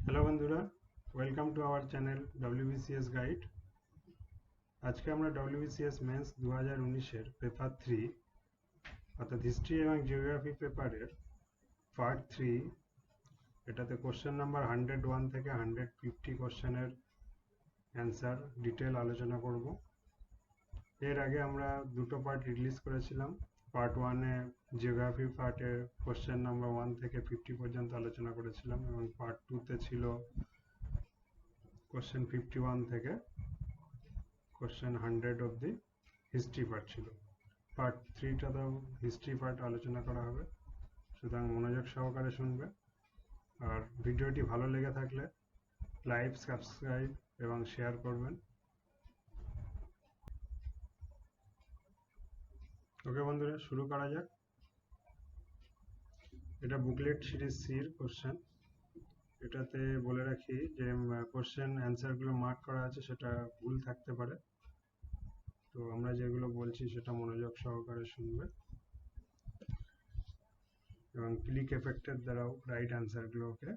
Hello বন্ধুরা, welcome to our channel WBCS guide. আজকে আমরা WBCS মেন্স 2019-এর পেপার 3 অর্থাৎ হিস্ট্রি এবং জিওগ্রাফি পেপারের পার্ট 3 এটাতে কোশ্চেন নাম্বার 101 থেকে 150 কোশ্চেনের অ্যান্সার ডিটেল আলোচনা করব। এর আগে আমরা দুটো পার্ট রিলিজ করেছিলাম। পার্ট 1-এ জিওগ্রাফি পার্টের কোশ্চেন নাম্বার 1 থেকে 50 পর্যন্ত আলোচনা করেছিলাম এবং পার্ট 2-তে ছিল কোশ্চেন 51 থেকে কোশ্চেন 100 অবধি হিস্ট্রি পার্ট ছিল। পার্ট 3টাতেও হিস্ট্রি পার্ট আলোচনা করা হবে, সুতরাং মনোযোগ সহকারে শুনবে। আর ভিডিওটি ভালো লেগে থাকলে লাইক, সাবস্ক্রাইব এবং শেয়ার করবেন। ওকে বন্ধুরা, শুরু করা যাক। এটা বুকলেট সিরিজ সির কোশ্চেন। এটাতে বলে রাখি যে কোশ্চেন অ্যান্সারগুলো মার্ক করা আছে সেটা ভুল থাকতে পারে, তো আমরা যেগুলো বলছি সেটা মনোযোগ সহকারে শুনবে এবং ক্লিক এফেক্টের দ্বারাও রাইট অ্যান্সারগুলোকে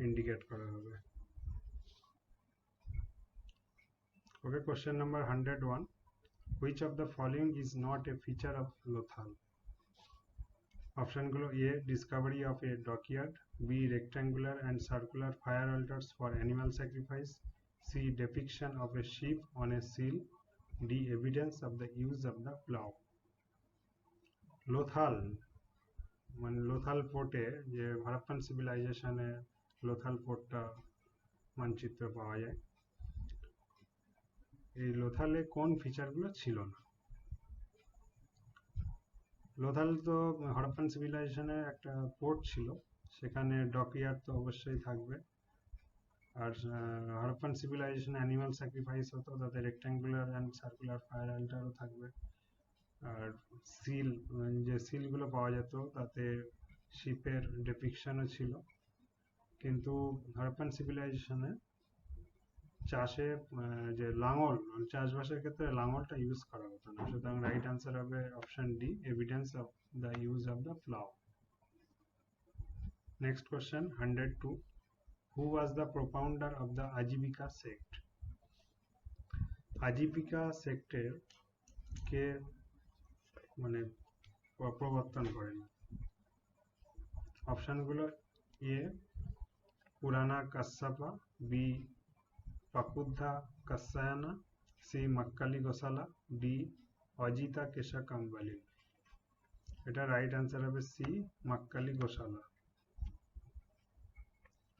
ইন্ডিকেট করা হবে। ওকে, question number 101. Which of the following is not a feature of Lothal? অপশনগুলো: A. Discovery of a dockyard, B. Rectangular and circular fire altars for animal sacrifice, C. Depiction of a ship on a seal, D. Evidence of the use of the plow. Lothal মানে লোথাল পোর্টে, যে হারাপ্পান সিভিলাইজেশনে লোথাল পোর্টটা মানচিত্র পাওয়া যায়, এই লোথালে কোন ফিচারগুলো ছিল না? লোথাল তো হরপ্পান সিভিলাইজেশনের একটা পোর্ট ছিল, সেখানে ডকইয়ার্ড তো অবশ্যই থাকবে। আর হরপ্পান সিভিলাইজেশনে অ্যানিমাল স্যাক্রিফাইস হতো, তাতে রেক্ট্যাঙ্গুলার অ্যান্ড সার্কুলার ফায়ার অ্যাল্টারও থাকবে। আর সিল, যে সিলগুলো পাওয়া যেত তাতে শিপের ডেপিকশনও ছিল। কিন্তু হরপ্পান সিভিলাইজেশনে চাষে যে লাঙল, চাষবাসের ক্ষেত্রে লাঙলটা ইউজ করা হতো না, সুতরাং রাইট আনসার হবে option D, evidence of the use of the plough. Next question 102. Who was the propounder of the Ajivika sect? Ajeevika সেক্টের কে মানে প্রবর্তন করেন? অপশনগুলো: এ. পুরানা কাশ্যপা, B. পাকুদ্ধা কাশ্যায়না, C. মাক্কালি Gosala, D. Ajita কেশা কাম্বালি। এটা রাইট আনসার হবে সি, মাক্কালি গোসালা।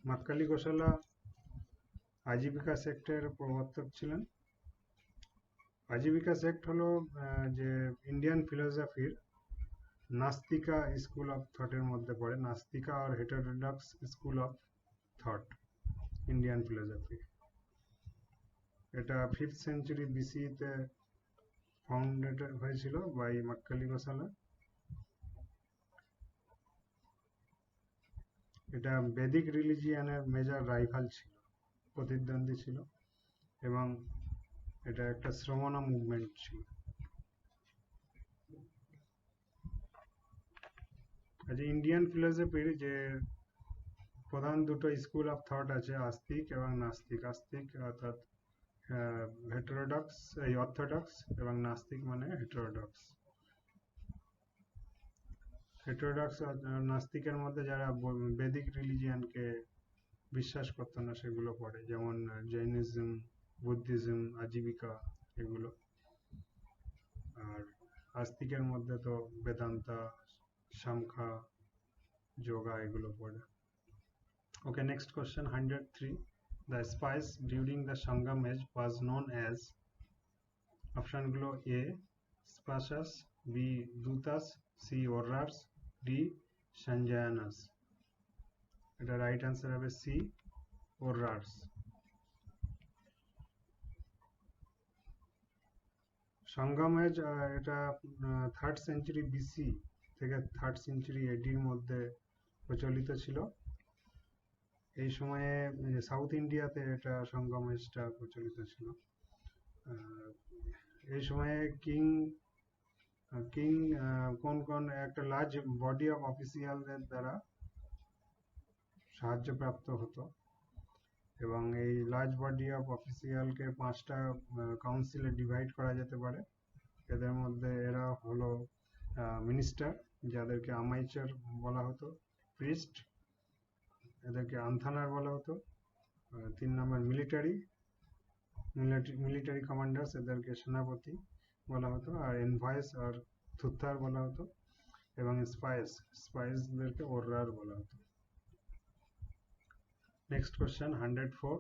মাক্কালি গোসালা আজীবিকা সেক্টের প্রবর্তক ছিলেন। আজীবিকা সেক্ট হলো যে ইন্ডিয়ান ফিলোসফির নাস্তিকা স্কুল অফ থটের মধ্যে পড়ে, নাস্তিকা আর heterodox school of thought Indian philosophy. এটা 5th সেঞ্চুরি BC-তে ফাউন্ডেড হয়েছিল বাই মাক্কালি গোসালা। এটা বেদিক রিলিজিয়ানের মেজর রাইভাল ছিল, প্রতিদ্বন্দ্বী ছিল, এবং এটা একটা শ্রমণ মুভমেন্ট ছিল। আচ্ছা, ইন্ডিয়ান ফিলোসফির যে প্রধান দুটো স্কুল অফ থট আছে, আস্তিক এবং নাস্তিক। আস্তিক অর্থাৎ হেটারোডক্স, এই অর্থোডক্স, এবং নাস্তিক মানে হেটারোডক্স। হেটারোডক্স নাস্তিকের মধ্যে যারা বেদিক রিলিজিয়ানকে বিশ্বাস করতো না সেগুলো পড়ে, যেমন জৈনিজম, বুদ্ধিজম, আজীবিকা এগুলো। আর আস্তিকের মধ্যে তো বেদান্তা, সাংখ্য, যোগা এগুলো পড়ে। Okay, next question 103. The spice during the Sangam age was known as, option গুলো: A. Spasas, B. Dutas, C. Orrars, D. Sanjayanas. এটা রাইট আনসার হবে C, Orrars. সঙ্গম এজ এটা 3rd সেঞ্চুরি BC থেকে 3rd সেঞ্চুরি AD-র মধ্যে প্রচলিত ছিল। এই সময়ে সাউথ ইন্ডিয়াতে এটা সঙ্গম এজটা প্রচলিত ছিল। এই সময়ে কিং কোন একটা লার্জ বডি অফ অফিসিয়ালদের দ্বারা সাহায্যপ্রাপ্ত হতো এবং এই লার্জ বডি অফ অফিসিয়ালকে 5টা কাউন্সিলে ডিভাইড করা যেতে পারে। এদের মধ্যে এরা হলো মিনিস্টার, যাদেরকে আমাইচার বলা হতো, প্রিস্ট, এদেরকে আনথানার বলা হতো, 3 নম্বর মিলিটারি কমান্ডার্স, এদেরকে সেনাপতি বলা হতো, আর এনভয়েস আর থুথার বলা হতো, এবং স্পাইসদেরকে ওররার বলা হতো। Next question 104,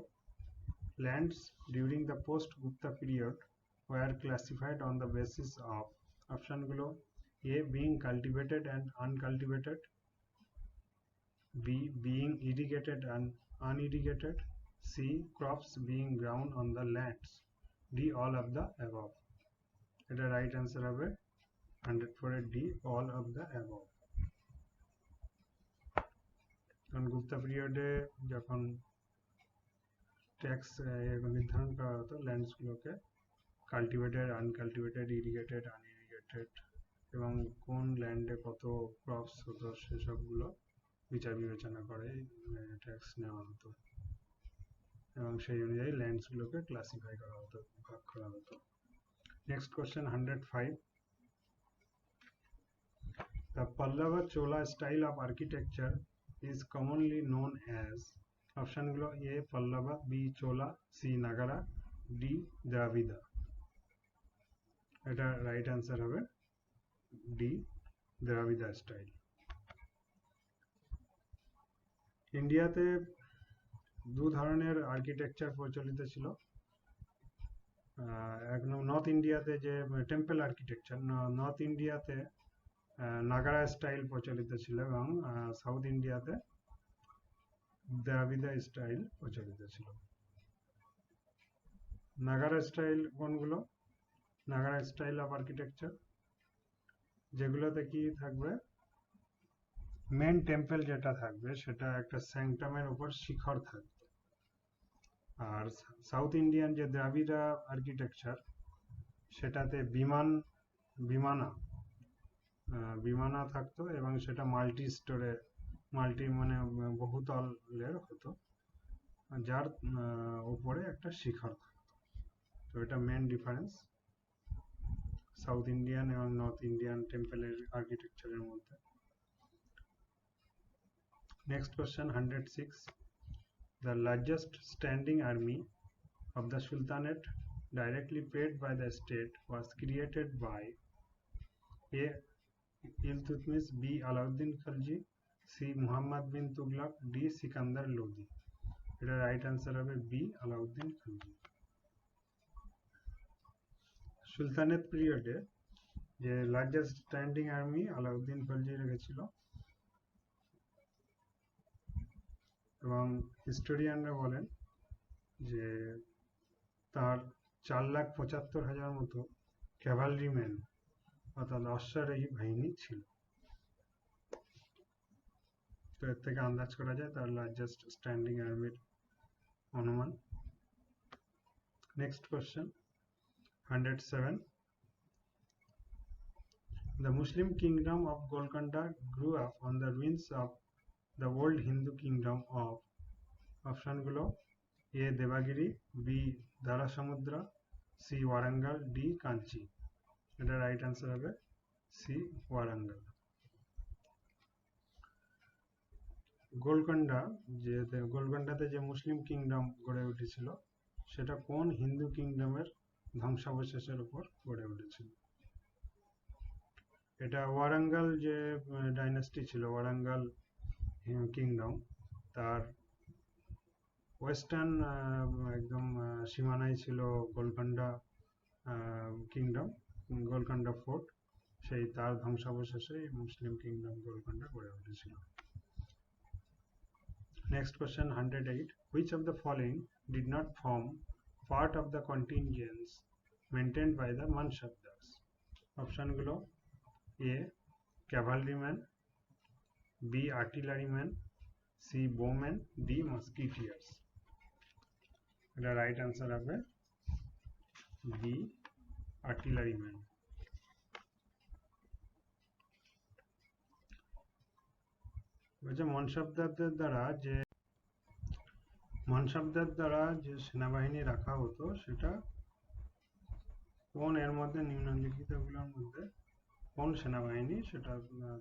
lands during the post-Gupta period were classified on the basis of অপশনগুলো: A being cultivated and uncultivated, B being irrigated and unirrigated, C crops being grown on the lands, D all of the above। এটা right answer হবে 104 এর D, all of the above. কারণ গুপ্তা পিরিয়ডে যখন tax নির্ধারণ করা হতো ল্যান্ডসগুলোকে কাল্টিভেটেড, আনকাল্টিভেটেড, ইরিগেটেড, আনইরিগেটেড এবং কোন ল্যান্ডে কত ক্রপস হতো সেসবগুলো বিচার বিবেচনা করে ট্যাক্স নেওয়া হতো এবং সেই অনুযায়ী ল্যান্ডসগুলোকে ক্লাসিফাই করা হতো, ভাগ করা হতো। Next question 105, the Pallava Chola style of architecture is commonly known as অপশনগুলো: A পল্লবা, B Chola, C Nagara, D দ্রাবিড়া। এটা রাইট অ্যান্সার হবে ডি, দ্রাবিড়া স্টাইল। ইন্ডিয়াতে দু ধরনের আর্কিটেকচার প্রচলিত ছিল। এক নর্থ ইন্ডিয়াতে যে টেম্পল আর্কিটেকচার, নর্থ ইন্ডিয়াতে নাগারা স্টাইল প্রচলিত ছিল এবং সাউথ ইন্ডিয়াতে দ্রাবিড়া স্টাইল প্রচলিত ছিল। নাগারা স্টাইল কোনগুলো? নাগারা স্টাইল অফ আর্কিটেকচার যেগুলোতে কি থাকবে, মেন টেম্পল যেটা থাকবে সেটা একটা স্যাংটামের উপর শিখর থাকবে। আর সাউথ ইন্ডিয়ান যে দ্রাবিড়া আর্কিটেকচার সেটাতে বিমানা থাকতো এবং সেটা মানে বহুতলের হতো, যার উপরে একটা শিখর থাকতো। তো এটা মেন ডিফারেন্স সাউথ ইন্ডিয়ান এবং নর্থ ইন্ডিয়ান টেম্পলের আর্কিটেকচারের মধ্যে। Next question 106, the largest standing army of the Sultanate directly paid by the state was created by A Iltutmish, B Alauddin Khalji, C Muhammad bin Tughluq, D Sikandar Lodi. এটা রাইট অ্যান্সার হবে বি আলাউদ্দিন খলজি। সুলতানেট পিরিয়ডে যে largest standing army Alauddin Khalji রেখেছিল এবং হিস্টোরিয়ানরা বলেন যে তার 4,75,000 মতো ক্যাভালরিম্যান অর্থাৎ অশ্বারোহী বাহিনী ছিল। তো এর থেকে আন্দাজ করা যায় তার লার্জেস্ট স্ট্যান্ডিং আর্মির অনুমান। Next question 107, the Muslim kingdom of Golconda grew up on the ruins of the old Hindu kingdom of অপশনগুলো: A দেবাগিরি, B দারাসমুদ্রা, C Warangal, D Kanchi. এটা রাইট অ্যান্সার হবে সি ওয়ারাঙ্গল। গোলকন্ডাতে যে মুসলিম কিংডম গড়ে উঠেছিল সেটা কোন হিন্দু কিংডমের ধ্বংসাবশেষের উপর গড়ে উঠেছিল? এটা ওয়ারাঙ্গল যে ডাইনাস্টি ছিল, ওয়ারাঙ্গল কিংডম, তার ওয়েস্টার্ন একদম সীমানায় ছিল গোলকন্ডা কিংডম, গোলকন্ডা ফোর্ট, সেই তার ধ্বংসাবশেষে মুসলিম কিংডম গোলকন্ডা গড়ে উঠেছিল। Next question 108, which of the following did not form part of the contingents maintained by the Manshabdars? অপশনগুলো: A cavalryman, B artilleryman, C bowman, D musketeers। এটা রাইট অ্যান্সার হবে বি আর্টিলারিম্যান। বলছে মনসাবদারদের দ্বারা যে মানসাবদের দ্বারা যে সেনাবাহিনী রাখা হতো সেটা কোন এর মধ্যে নিম্নলিখিতগুলোর মধ্যে কোন সেনাবাহিনী সেটা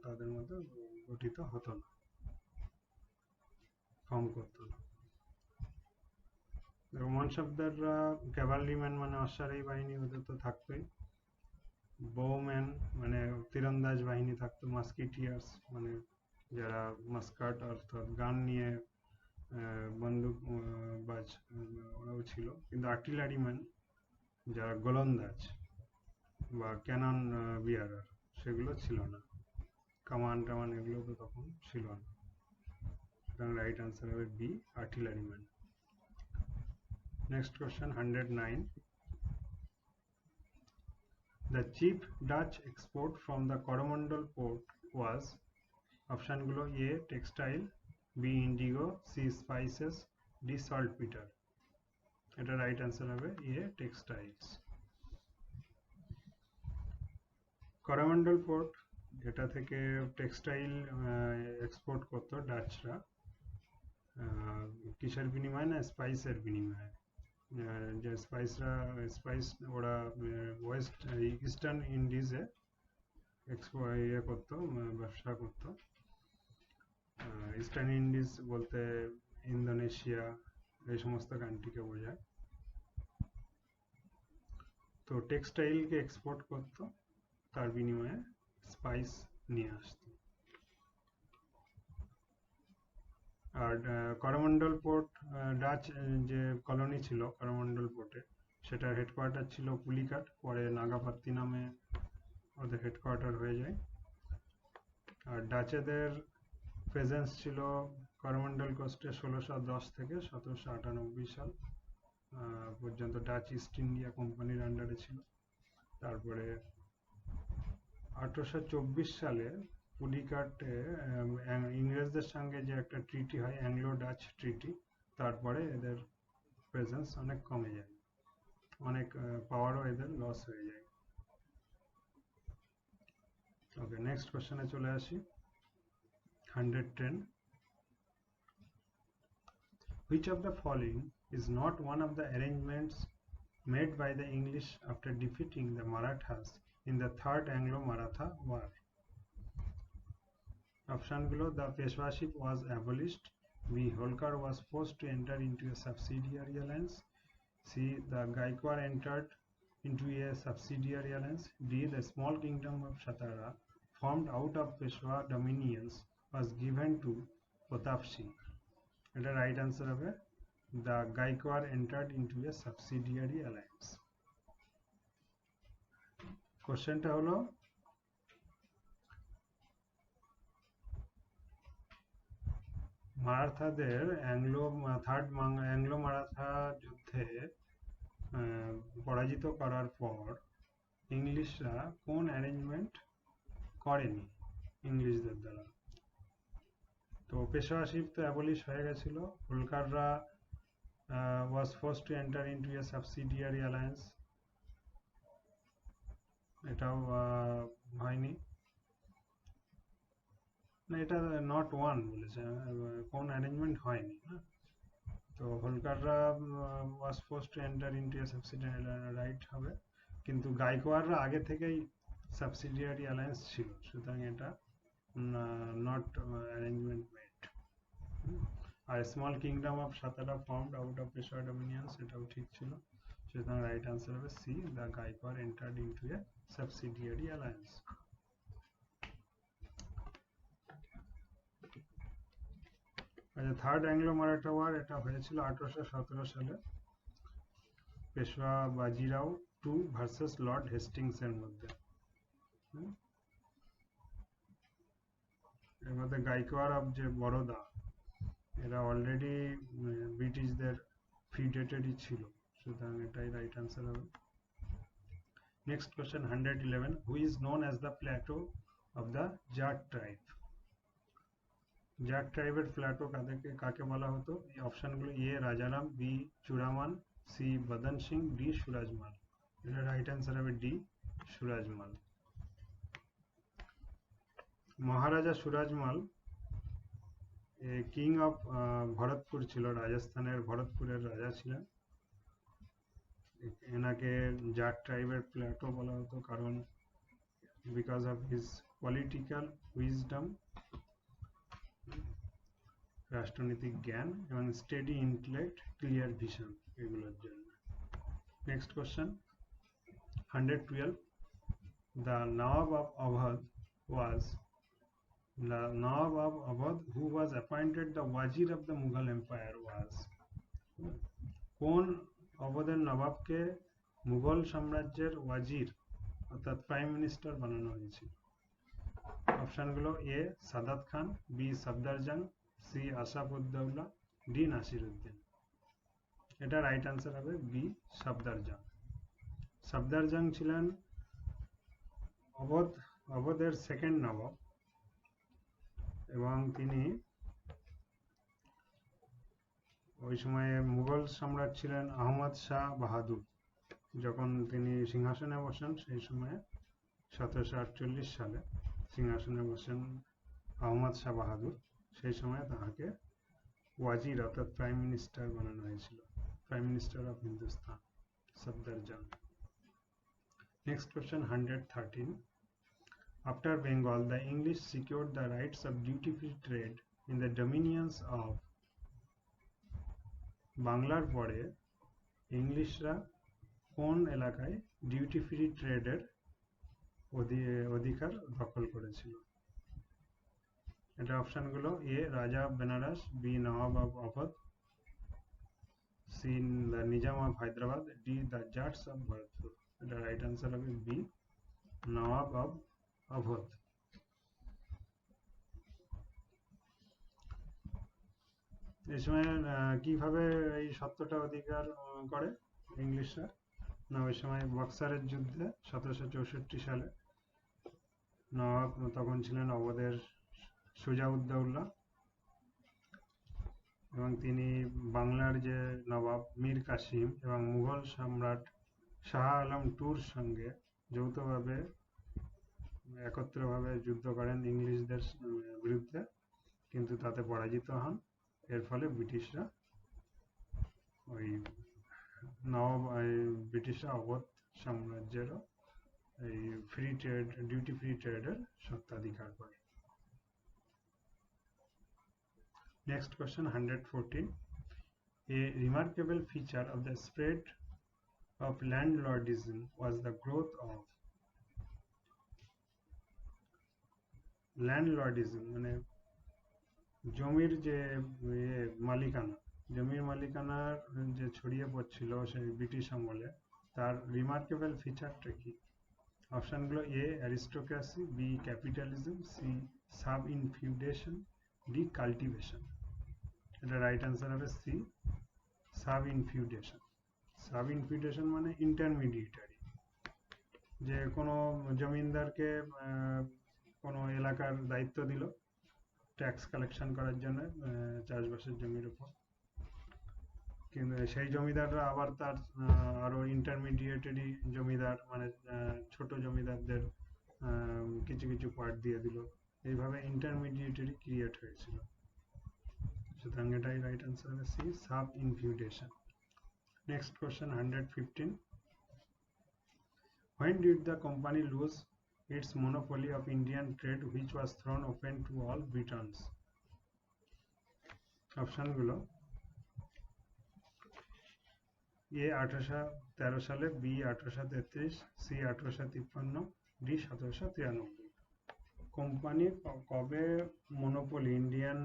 তাদের মধ্যে গঠিত হতো না, ফর্ম করতো না। মানসাবদাররা ক্যাভালরিম্যান মানে অশ্বারোহী বাহিনী ওদের তো থাকতোই, বোম্যান মানে তীরন্দাজ বাহিনী থাকতো, মাস্কিটিয়ার্স মানে যারা মাস্কাট অর্থাৎ গান নিয়ে বন্দুক বাজ ওরাও ছিল, কিন্তু আর্টিলারিম্যান যারা গোলন্দাজ বা ক্যানন বিয়ারার সেগুলো ছিল না, কামান টামান এগুলো তো তখন ছিল না। সুতরাং রাইট আনসার হবে B, artilleryman. Next question 109. The chief Dutch export from the Coromandel port was অপশনগুলো A textile, B indigo, C spices, D saltpetre. এটা রাইট আনসার হবে এ টেক্সটাইলস। করমন্ডল পোর্ট, এটা থেকে টেক্সটাইল এক্সপোর্ট করতো ডাচরা, কিসের বিনিময়ে না স্পাইসের বিনিময়ে। যে স্পাইস ওরা ওয়েস্ট ইস্টার্ন ইন্ডিজে ইয়ে করতো, ব্যবসা করতো। ইস্টার্ন ইন্ডিজ বলতে ইন্দোনেশিয়া এই সমস্ত কান্ট্রিকে বোঝায়। তো টেক্সটাইলকে এক্সপোর্ট করতো, তার বিনিময়ে স্পাইস নিয়ে আসতো। আর করমন্ডল পোর্ট ডাচ যে কলোনি ছিল করমন্ডল পোর্টে, সেটার হেডকোয়ার্টার ছিল পুলিকাট, পরে নাগাপাত্তি নামে ওদের হেডকোয়ার্টার হয়ে যায়। আর ডাচেদের প্রেজেন্স ছিল করমন্ডল কোস্টে 1610 থেকে 1798 সাল পর্যন্ত ডাচ ইস্ট ইন্ডিয়া কোম্পানির আন্ডারে ছিল। তারপরে 1824 সালে পুলিকাটে ইংরেজদের সঙ্গে যে একটা ট্রিটি হয়, অ্যাংলো ডাচ ট্রিটি, তারপরে এদের প্রেজেন্স অনেক কমে যায়, অনেক পাওয়ারও এদের লস হয়ে যায়। ওকে, নেক্সট কোশ্চেনে চলে আসি। 110. Which of the following is not one of the arrangements made by the English after defeating the Marathas in the Third Anglo-Maratha War? অপশনগুলো: the Peshwaship was abolished, B. Holkar was forced to enter into a subsidiary alliance, C. the Gaikwar entered into a subsidiary alliance, D. the small kingdom of Satara formed out of Peshwa dominions was given to Pratap Singh. এটা right answer হবে the Gaikwar entered into a subsidiary alliance. কোশ্চেনটা হলো মারাঠাদের third Anglo Maratha যুদ্ধে পরাজিত করার পর ইংলিশরা কোন arrangement করেনি ইংলিশদের দ্বারা। তো পেশওয়াশিপ তো অ্যাবলিশ হয়ে গেছিল, হোলকাররা was forced to enter into a subsidiary alliance, এটাও হয়নি না, এটা নট ওয়ান বলেছে, কোন অ্যারেঞ্জমেন্ট হয়নি না। তো হোলকাররা was forced to enter into a subsidiary right হবে, কিন্তু গাইকোয়াড়রা আগে থেকেই সাবসিডিয়ারি অ্যালায়েন্স ছিল, সুতরাং এটা নট অ্যারেঞ্জমেন্ট মেড। আর small kingdom of Satara formed out of Peshwa dominions, এটাও ঠিক ছিল, সুতরাং রাইট আনসার হবে C, the Gaekwad entered into a subsidiary alliance. Third Anglo Maratha war এটা হয়েছিল 1817 সালে Peshwa Bajirao two versus Lord Hastings এর মধ্যে। এর মধ্যে গাইকোয়াড় অফ যে বরোদা, এরা অলরেডি ব্রিটিশদের ফিডেটেডই ছিল, সুতরাং এটাই রাইট আনসার হবে। Next question 111. Who is known as the Plato of the Jat tribe? Jat ট্রাইবের প্ল্যাটো কাকে বলা হতো? এই অপশনগুলো: A Rajaram, B Churaman, C Badan Singh, D Surajmal. এটা রাইট আনসার হবে D Surajmal. Maharaja Surajmal king of Bharatpur ছিল, রাজস্থানের ভরতপুরের রাজা ছিলেন। এনাকে জাট ট্রাইবের প্লেটো বলা হতো, কারণ because of his political wisdom, রাষ্ট্রনীতিক জ্ঞান এবং স্টেডি ইন্টেলেক্ট, ক্লিয়ার ভিশন, এগুলোর জন্য। Next question 112, the Nawab of Awadh was the Nawab of Awadh who was appointed the Wazir of the Mughal Empire was, কোন অবধের নবাবকে মুঘল সাম্রাজ্যের ওয়াজির অর্থাৎ প্রাইম মিনিস্টার বানানো হয়েছিল? অপশনগুলো: A Saadat Khan, B Safdarjung, C Ashrafuddaula, D Nasiruddin. এটা right answer হবে বি সফদরজং। সফদরজং ছিলেন অবধের সেকেন্ড নবাব এবং তিনি ওই সময়ে মুঘল সম্রাট ছিলেন আহমদ শাহ বাহাদুর। যখন তিনি সিংহাসনে বসেন সেই সময়ে 1748 সালে সিংহাসনে বসেন আহমদ শাহ বাহাদুর, সেই সময় তাহাকে ওয়াজির অর্থাৎ প্রাইম মিনিস্টার বানানো হয়েছিল, prime minister of Hindustan, Safdarjung. Next question 113, after Bengal the English secured the rights of duty-free trade in the dominions of, বাংলার পরে ইংলিশরা কোন এলাকায় ডিউটি ফ্রি ট্রেডের অধিকার দখল করেছিল? এটা অপশনগুলো: A Raja of Benares, B Nawab of Awadh, C the Nizam of Hyderabad, D the Jats of Bharatpur. এটা রাইট আনসার হবে বি নওয়াব অফ অবধ। এই সময় কিভাবে এই সত্যটা অধিকার করে ইংলিশরা? না, ওই সময় বক্সারের যুদ্ধে 1764 সালে নবাব তখন ছিলেন অবধের সুজাউদ্দৌলা এবং তিনি বাংলার যে নবাব মীর কাসিম এবং মুঘল সম্রাট শাহ আলম টুর সঙ্গে যৌথভাবে একত্রভাবে যুদ্ধ করেন ইংলিশদের বিরুদ্ধে, কিন্তু তাতে পরাজিত হন। এর ফলে ব্রিটিশরা ব্রিটিশরা অবধ সাম্রাজ্যেরও এই ফ্রি ট্রেড, ডিউটি ফ্রি ট্রেডের স্বত্বাধিকার করে। Next question 114, a remarkable feature of the spread of landlordism was the growth of, landlordism মানে জমির যে মালিকানা, জমির মালিকানার যে ছড়িয়ে পড়ছিল সেই ব্রিটিশ আমলে, তার রিমার্কেবল ফিচারটা কি? অপশনগুলো: A aristocracy, B capitalism, C subinfeudation, D cultivation. এটা রাইট আনসার হবে C subinfeudation. Subinfeudation মানে ইন্টারমিডিয়েটারি, যে কোনো জমিদারকে কোনো এলাকার দায়িত্ব দিল ট্যাক্স কালেকশন করার জন্য চাষবাসের জমির উপর, কিন্তু সেই জমিদাররা আবার তার আরো ইন্টারমিডিয়েটারি জমিদার মানে ছোট জমিদারদের কিছু কিছু পার্ট দিয়ে দিল, এইভাবে ইন্টারমিডিয়েটারি ক্রিয়েট হয়েছিল। সুতরাং এটাই রাইট আনসার হবে C subinfeudation. Next question 115, when did the company lose its monopoly of Indian trade which was thrown open to all Britons? অপশনগুলো: এ 1813 সালে, বি 1833, সি 1853, ডি 1793। কোম্পানি কবে মনোপলি, ইন্ডিয়ান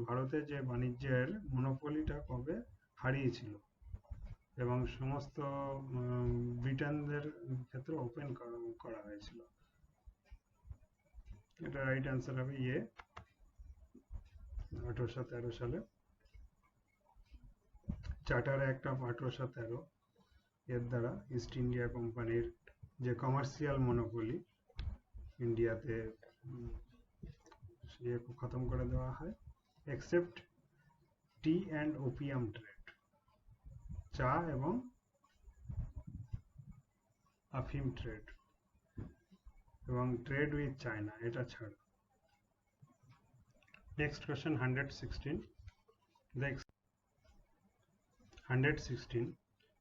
ভারতে যে বাণিজ্যের মনোপলিটা কবে হারিয়েছিল এবং সমস্ত ব্রিটেনদের ক্ষেত্রে ওপেন করা হয়েছিল? এটা রাইট আনসার হবে এ 1813 সালে। চার্টার অ্যাক্ট অফ 1813 এর দ্বারা ইস্ট ইন্ডিয়া কোম্পানির যে কমার্শিয়াল মনোপলি ইন্ডিয়াতে খতম করে দেওয়া হয়, except T and opium trade, চা এবং আফিম ট্রেড এবং ট্রেড উইথ চায়না, এটা ছাড়া। Next question 116. The 116.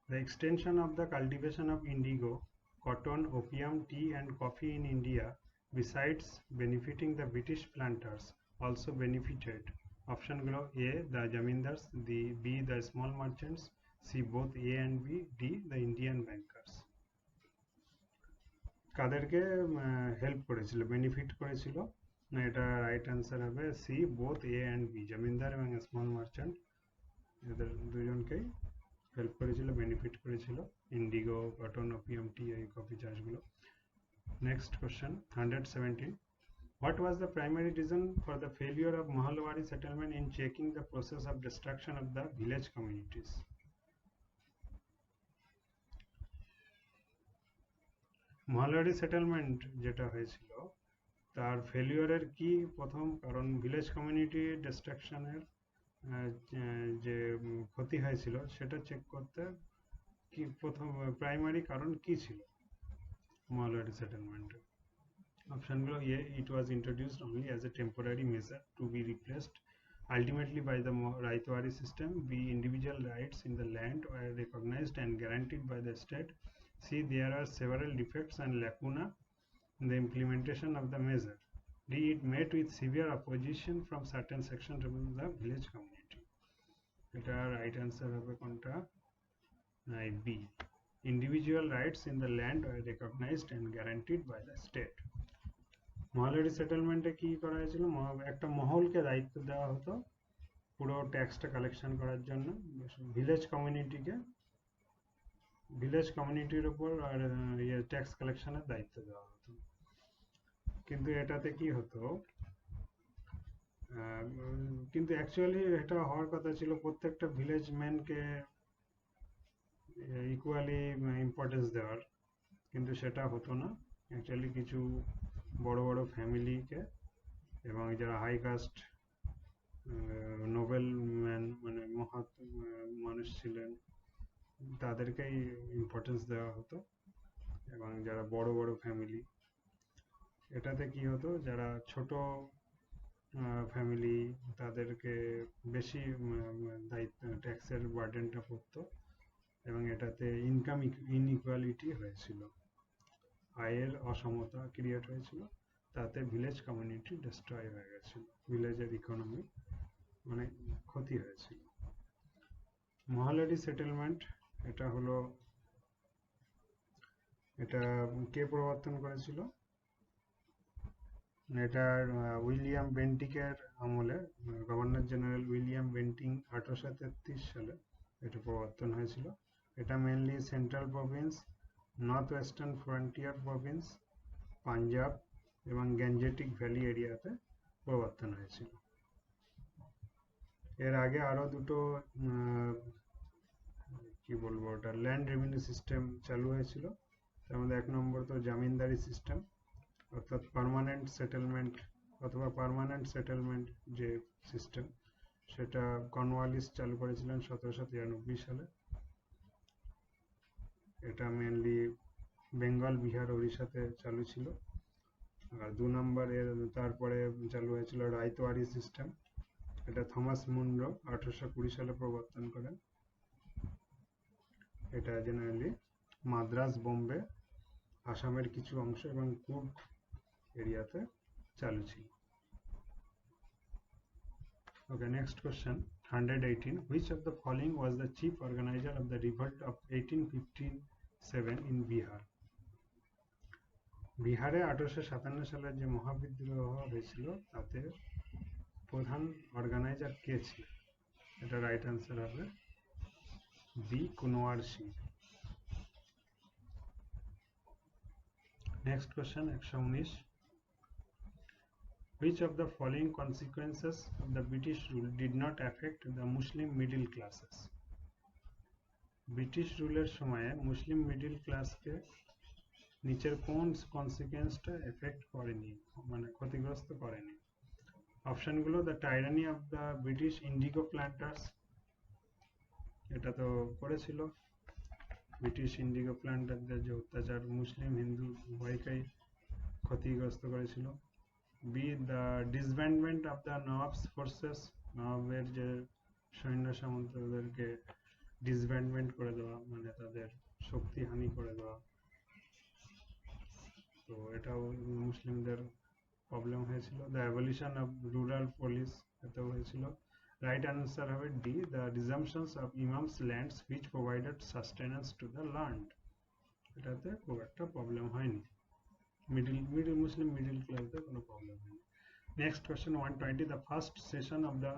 The extension of the cultivation of indigo, cotton, opium, tea and coffee in India, besides benefiting the British planters, also benefited option গুলো A, the zamindars, B, the small merchants, C, both A and B, D, the Indian bankers. কাদেরকে help করেছিল, benefit করেছিল? না, এটা right answer হবে C, both A and B, zamindar এবং small merchant, এদের দুজনকেই হেল্প করেছিল, বেনিফিট করেছিল ইন্ডিগো, কটন, ওপিয়াম, টি এই কফি চাষগুলো। Next question 117. What was the primary reason for the failure of Mahalwari settlement in checking the process of destruction of the village communities? Mahalwari settlement যেটা হয়েছিল তার ফেলিওরের কি প্রথম কারণ? ভিলেজ কমিউনিটি ডিস্ট্রাকশনের যে ক্ষতি হয়েছিল সেটা চেক করতে কি প্রথম প্রাইমারি কারণ কি ছিল মালওয়ারি সেটেলমেন্টের? অপশনগুলো A, it was introduced only as a temporary measure to be replaced ultimately by the Raitwari system. B, individual rights in the land were recognized and guaranteed by the state. C, there are several defects and lacuna in the implementation of the measure. D, it met with severe opposition from certain sections of the village community. এটা right answer হবে কোনটা? B, individual rights in the land were recognized and guaranteed by the state. মহালয়ারি সেটেলমেন্টে কি করা হয়েছিল? একটা মহলকে দায়িত্ব দেওয়া হতো পুরো ট্যাক্সটা কালেকশন করার জন্য, ভিলেজ কমিউনিটির উপর আর ট্যাক্স কালেকশনের দায়িত্ব দেওয়া হতো। কিন্তু এটাতে কি হতো, কিন্তু অ্যাকচুয়ালি এটা হওয়ার কথা ছিল প্রত্যেকটা ভিলেজ ম্যানকে ইকুয়ালি ইম্পর্টেন্স দেওয়ার, কিন্তু সেটা হতো না। অ্যাকচুয়ালি কিছু বড় বড় ফ্যামিলিকে এবং যারা হাই কাস্ট নোবেল ম্যান মানে মহৎ মানুষ ছিলেন তাদেরকেই ইম্পর্টেন্স দেওয়া হতো, এবং যারা বড় বড় ফ্যামিলি, এটাতে কি হতো যারা ছোট ফ্যামিলি তাদেরকে বেশি দায়িত্ব ট্যাক্সের বার্ডেনটা পড়তো, এবং এটাতে ইনকাম ইনইকুয়ালিটি হয়েছিল, আয়ের অসমতা ক্রিয়েট হয়েছিল, তাতে ভিলেজ কমিউনিটি ডিস্ট্রয় হয়ে গেছিল, ভিলেজের ইকোনমি অনেক ক্ষতি হয়েছিল। মহালয়ারি সেটেলমেন্ট এটা হলো, এটা কে প্রবর্তন করেছিল? এটা উইলিয়াম বেন্টিকের আমলে, গভর্নর জেনারেল উইলিয়াম বেন্টিং 1833 সালে এটা প্রবর্তন হয়েছিল। এটা mainly central Province, north western frontier Province, Punjab এবং গ্যাঞ্জেটিক ভ্যালি এরিয়াতে প্রবর্তন হয়েছিল। এর আগে আরো দুটো কি বলবো ওটা ল্যান্ড রেভিনিউ সিস্টেম চালু হয়েছিল। তার মধ্যে এক নম্বর তো জামিনদারি সিস্টেম, অর্থাৎ পার্মানেন্ট সেটেলমেন্ট অথবা পার্মানেন্ট সেটেলমেন্ট যে সিস্টেম, সেটা কর্নওয়ালিস চালু করেছিলেন 1793 সালে। এটা মেনলি বেঙ্গল, বিহার, ওড়িশাতে চালু ছিল। আর দু নম্বরের তারপরে চালু হয়েছিল রায়তওয়ারি সিস্টেম, এটা থমাস মুনরো 1820 সালে প্রবর্তন করেন। এটা জেনারেলি মাদ্রাজ, বোম্বে, আসামের কিছু অংশ এবং কুর্গ এরিয়াতে চালু ছিল। Okay, next question 118. Which of the following was the chief organizer of the revolt of 1857 in Bihar? বিহারে 1857 সালে যে মহাবিদ্রোহ হয়েছিল তাতে প্রধান অর্গানাইজার কে ছিল? এটা রাইট অ্যান্সার হবে B, Kunwar Singh. Next question 119. Which of the following consequences of the British rule did not affect the Muslim middle classes? British রুলের সময়ে মুসলিম মিডল ক্লাসকে নিচের কোন কনসিকুয়েন্সটা এফেক্ট করেনি, মানে ক্ষতিগ্রস্ত করেনি? অপশনগুলো the tyranny of the British indigo planters, এটা তো করেছিল, ব্রিটিশ ইন্ডিগো প্ল্যান্টারদের যে অত্যাচার মুসলিম হিন্দু উভয়কেই ক্ষতিগ্রস্ত করেছিল। B the disbandment of the nawabs forces, নবাবের যে সৈন্য সামন্তদেরকে ডিসব্যান্ডমেন্ট করে দেওয়া, মানে তাদের শক্তি হানি করে দেওয়া, তো এটাও মুসলিমদের প্রবলেম হয়েছিল। The abolition of rural police, এটাও হয়েছিল। রাইট আনসার হবে D, the resumptions of imams lands which provided sustenance to the land, এটাতে খুব একটা প্রবলেম হয়নি। মুসলিম মিডিল ক্লাসে কোনো প্রবলেম হয়নি। Next question 120, the first session of the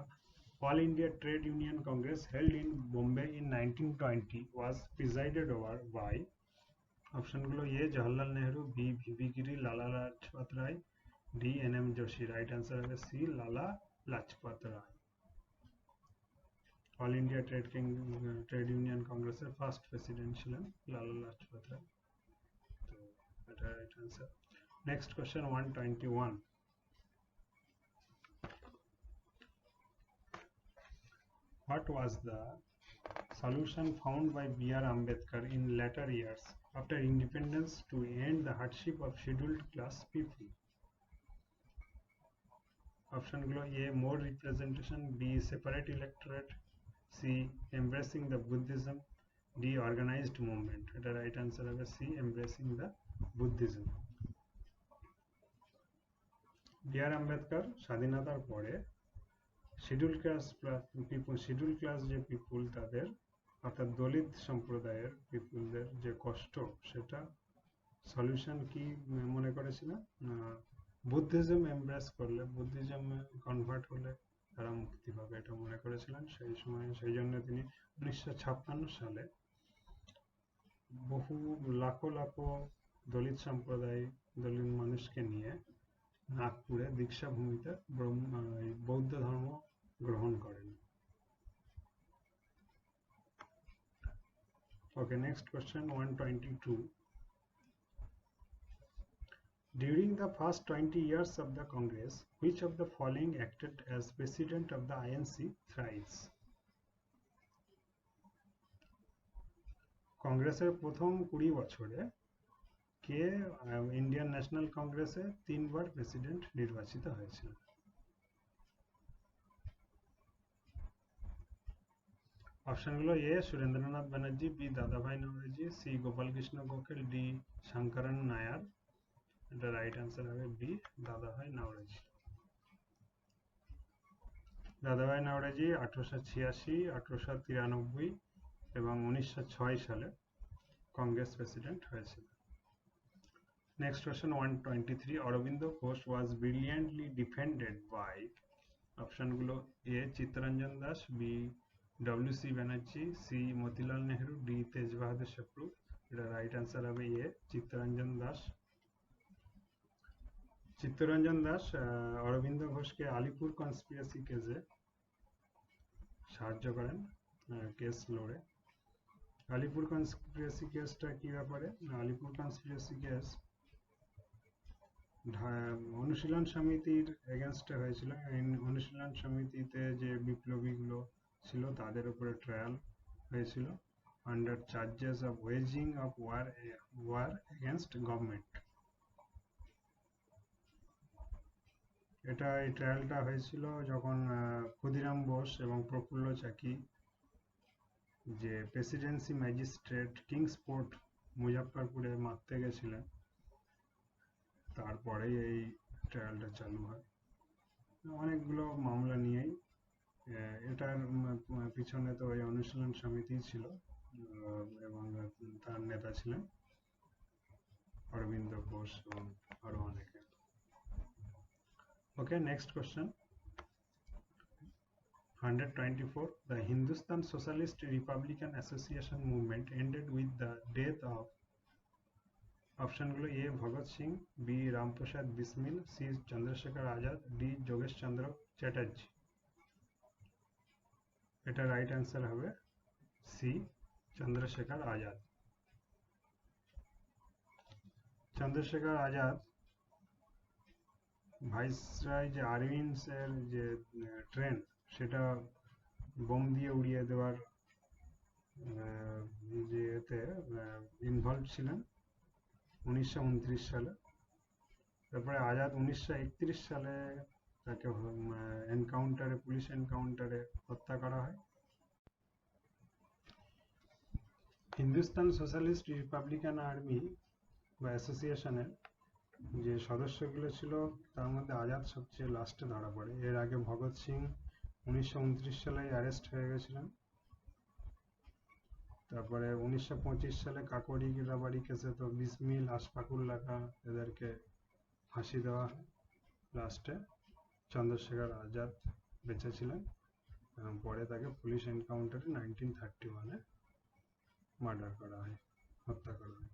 All India Trade Union Congress held in Bombay in 1920 was presided over by, অপশনগুলো A Jawaharlal Nehru, B V V Giri, Lala Lajpat Rai, D N M Joshi. Right answer হবে C, Lala Lajpat Rai. All India trade union কংগ্রেসের first president ছিলেন লালা লাজপত রায়, তো এটা right answer. Next question 121, what was the solution found by B.R. Ambedkar in later years after independence to end the hardship of scheduled class people? অপশনগুলো A more representation, B separate electorate, C embracing the Buddhism, D organized movement। এটা right answer হবে C, embracing the Buddhism। B.R. Ambedkar স্বাধীনতার পরে schedule class যে পিপুল তাদের, অর্থাৎ দলিত সম্প্রদায়ের পিপুলদের যে কষ্ট, সেটা সলিউশন কি মনে করেছিলেন? বুদ্ধিজম এমব্রেস করলে, বুদ্ধিজম কনভার্ট হলে তারা মুক্তি পাবে, এটা মনে করেছিলেন সেই সময়। সেই জন্য তিনি 1956 সালে বহু লাখো লাখো দলিত সম্প্রদায়, দলিত মানুষকে নিয়ে নাগপুরে দীক্ষাভূমিতে বৌদ্ধ ধর্ম গ্রহণ করেন। Okay, next question 122. During the first 20 years of the Congress, which of the following acted as president of the INC thrice? কংগ্রেসের প্রথম 20 বছরে কে ইন্ডিয়ান ন্যাশনাল কংগ্রেসে 3 বার প্রেসিডেন্ট নির্বাচিত হয়েছিল? অপশনগুলো এ সুরেন্দ্রনাথ ব্যানার্জি, বি দাদাভাই নওরোজি, সি গোপাল কৃষ্ণ গোখেল, ডি শঙ্করন নায়ার। এটা রাইট আনসার হবে বি, দাদাভাই নওরোজি। দাদাভাই নওরোজি 1886, 1893 এবং 1906 সালে কংগ্রেস প্রেসিডেন্ট হয়েছিল। Next question 123, Aurobindo Ghosh was brilliantly defended by, অপশনগুলো A Chittaranjan Das, B W C. Banerjee, C Motilal Nehru, D Tej Bahadur Sapru. এটা রাইট আনসার হবে এ, চিত্তরঞ্জন দাস। চিত্তরঞ্জন দাস অরবিন্দ ঘোষকে আলিপুর কনস্পিরেসি কেসে সাহায্য করেন, কেস লড়ে। আলিপুর কনস্পিরেসি কেসটা কি ব্যাপারে? আলিপুর কনস্পিরেসি কেস অনুশীলন সমিতির এগেনস্টে হয়েছিল। অনুশীলন সমিতিতে যে বিপ্লবীগুলো ছিল তাদের উপরে ট্রায়াল হয়েছিল under charges of waging of war against government. এই ট্রায়ালটা হয়েছিল যখন ক্ষুদিরাম বোস এবং প্রফুল্ল চাকি যে প্রেসিডেন্সি ম্যাজিস্ট্রেট কিংস পোর্ট মুজাফফরপুরে মারতে গেছিলেন, তারপরেই এই ট্রায়ালটা চালু হয়। অনেকগুলো মামলা নিয়েই এটার পিছনে তো ওই অনুশীলন সমিতি ছিল এবং তার নেতা ছিলেন অরবিন্দ ঘোষ এবং আরো অনেকে। Okay, next question 124, the Hindustan Socialist Republican Association movement ended with the death of, অপশনগুলো A Bhagat Singh, B Ramprasad Bismil, C Chandrashekhar Azad, D Jogesh Chandra Chatterjee. এটা রাইট অ্যান্সার হবে সি চন্দ্রশেখর আজাদ। চন্দ্রশেখর আজাদ ভাইসরয় যে আরউইন্সের যে ট্রেন, সেটা বোম দিয়ে উড়িয়ে দেওয়ার যে এতে ইনভলভ ছিলেন 1929 সালে। তারপরে আজাদ 1931 সালে তাকে এনকাউন্টারে, পুলিশ এনকাউন্টারে হত্যা করা হয়। হিন্দুস্তান সোশ্যালিস্ট রিপাবলিকান আর্মি বা অ্যাসোসিয়েশনের যে সদস্যগুলো ছিল তার মধ্যে আজাদ সবচেয়ে লাস্টে ধরা পড়ে। এর আগে ভগৎ সিং 1929 সালে অ্যারেস্ট হয়ে গেছিলেন। তারপরে 1925 সালে কাকোরি গিলাবাড়ি কেসে তো বিসমিল, আশফাকুল্লাহ এদেরকে ফাঁসি দেওয়া হয়। লাস্টে চন্দ্রশেখর আজাদ বেঁচে ছিলেন এবং পরে তাকে পুলিশ এনকাউন্টারে 1931-এ মার্ডার করা হয়, হত্যা করা হয়।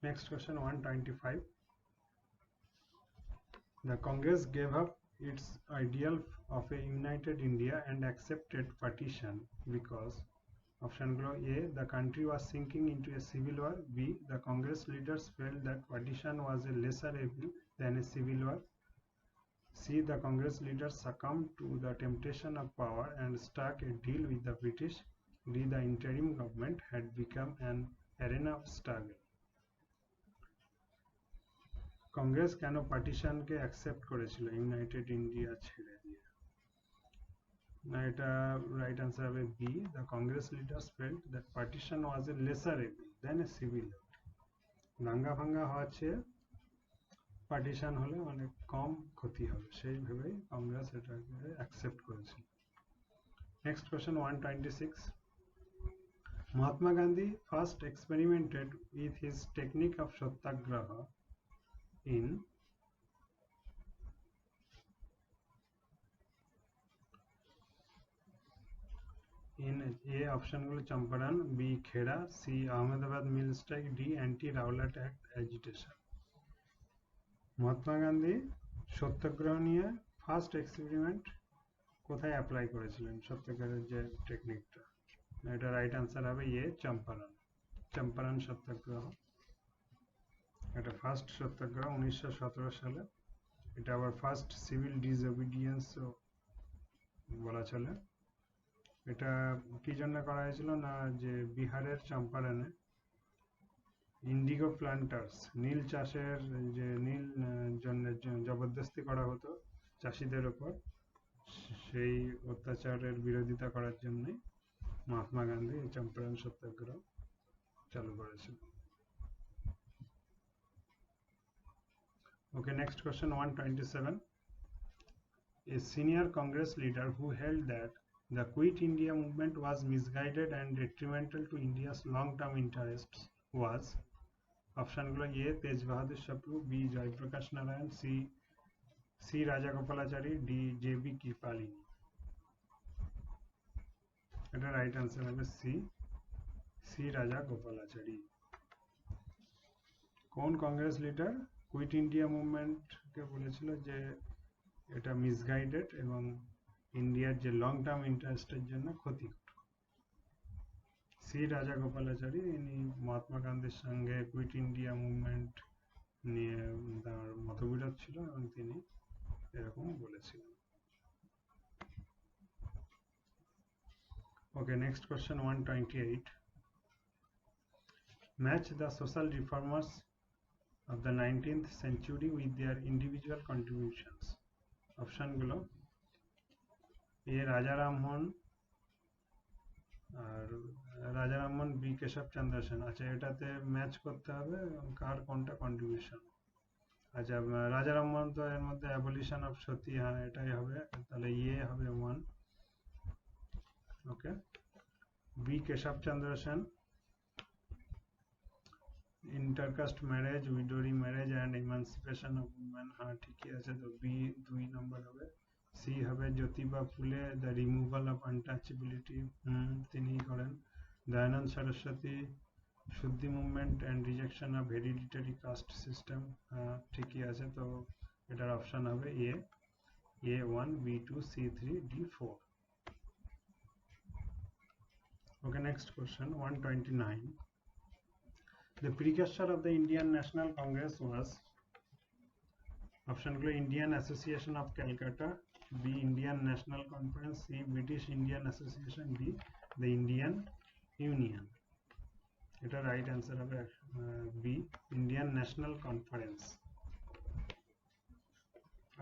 Next question 125. The Congress gave up its ideal of a united India and accepted partition because option গুলো: A, the country was sinking into a civil war; B, the Congress leaders felt that partition was a lesser evil than a civil war; C, the Congress leaders succumbed to the temptation of power and struck a deal with the British; D, the interim government had become an arena of struggle. Congress কেন পার্টিশনকে accept করেছিল united India ছেড়ে দিয়ে? না, এটা right answer হবে B, the Congress leaders felt that partition was a lesser evil than a civil war. দাঙ্গা ফাঙ্গা হওয়ার চেয়ে পার্টিশন হলে অনেক কম ক্ষতি হবে, সেই ভেবেই কংগ্রেস এটাকে অ্যাকসেপ্ট করেছিল। Next question 126. Mahatma Gandhi first experimented with his technique of satyagraha in A অপশনগুলো: Champaran, B Kheda, C Ahmedabad mill strike, D anti Rowlatt act agitation. Mahatma Gandhi satyagraha নিয়ে ফার্স্ট এক্সপেরিমেন্ট কোথায় অ্যাপ্লাই করেছিলেন সত্যাগ্রহের যে টেকনিকটা? এটা রাইট আনসার হবে এ চম্পারণ, চম্পারণ সত্যাগ্রহ। এটা ফার্স্ট সত্যাগ্রহ 1917 সালে। এটা আবার ফার্স্ট সিভিল ডিসওবিডিয়েন্সও বলা চলে। এটা কি জন্য করা হয়েছিল না, যে বিহারের চম্পারণে ইন্ডিগো প্লান্টার্স, নীল চাষের যে নীল জন্য জবরদস্তি করা হতো চাষিদের উপর, সেই অত্যাচারের বিরোধিতা করার জন্যই মহাত্মা গান্ধী এই চম্পারণ সত্যাগ্রহ চালু করেছিল। Okay, next question 127. A senior Congress leader who held that the Quit India movement was misguided and detrimental to India's long-term interests was option গুলো: A, Tej Bahadur Sapru, B, Jai Prakash Narayan, C, Rajagopalachari, D, J.B. Kripalani. এটা right answer হবে C Rajagopalachari. কোন Congress leader quit India মুভমেন্টকে বলেছিল যে এটা misguided এবং ইন্ডিয়ার যে লং টার্ম ইন্টারেস্টের জন্য ক্ষতিকর? সি রাজাগোপালাচারী। ইনি মহাত্মা গান্ধীর সঙ্গে কুইট ইন্ডিয়া মুভমেন্ট নিয়ে তার মতবিরোধ ছিল এবং তিনি এরকম বলেছিলেন। ওকে, next question 128. Match the social reformers of the 19th century with their individual contributions. Option গুলো: এ রাজা রামমোহন, আর রাজা রামমোহন, বি কেশব চন্দ্র সেন। আচ্ছা, এটাতে ম্যাচ করতে হবে কার কোনটা কন্ট্রিবিউশন। আচ্ছা, রাজা রামমোহন তো এর মধ্যে অ্যাবলিশন অফ সতী, হ্যাঁ এটাই হবে, তাহলে ইয়ে হবে 1। Okay, B Keshab Chandra Sen, intercaste marriage, widow remarriage and emancipation of women, হ্যাঁ ঠিকই আছে, তো বি 2 নম্বর হবে। সি হবে জ্যোতিবা ফুলে, দ্য রিমুভাল অফ আনটাচেবিলিটি, তিনিই করেন। Dayanand Saraswati, Shuddhi movement and rejection of hereditary caste system, হ্যাঁ ঠিকই আছে, তো এটার অপশন হবে A1, B2, C3, D4। Okay, next question 129. The precursor of the Indian National Congress was option গুলো: Indian Association of Calcutta, B, Indian National Conference, C, British Indian Association, D, the Indian Union. এটা right answer হবে B, Indian National Conference.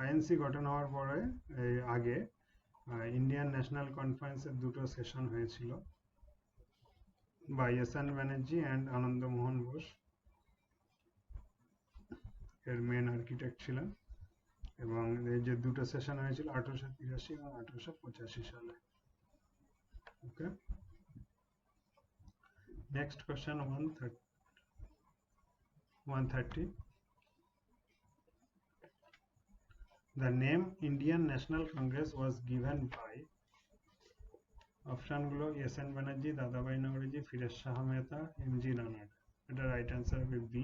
INC গঠন হওয়ার পরে আগে Indian national কনফারেন্সের দুটো session হয়েছিল বাই এস.এন. ব্যানার্জি অ্যান্ড আনন্দ মোহন বোস এর মেন আর্কিটেক্ট ছিলেন, এবং এই যে দুটো সেশন হয়েছিল 1883 এবং 1885 সালে। ওকে, next question 130। The name Indian National Congress was given by অপশনগুলো এস.এন. ব্যানার্জি, দাদাভাই নওরোজি, ফিরোজ শাহ মেহতা, এম.জি. রানাড। এটা রাইট অ্যান্সার হবে বি,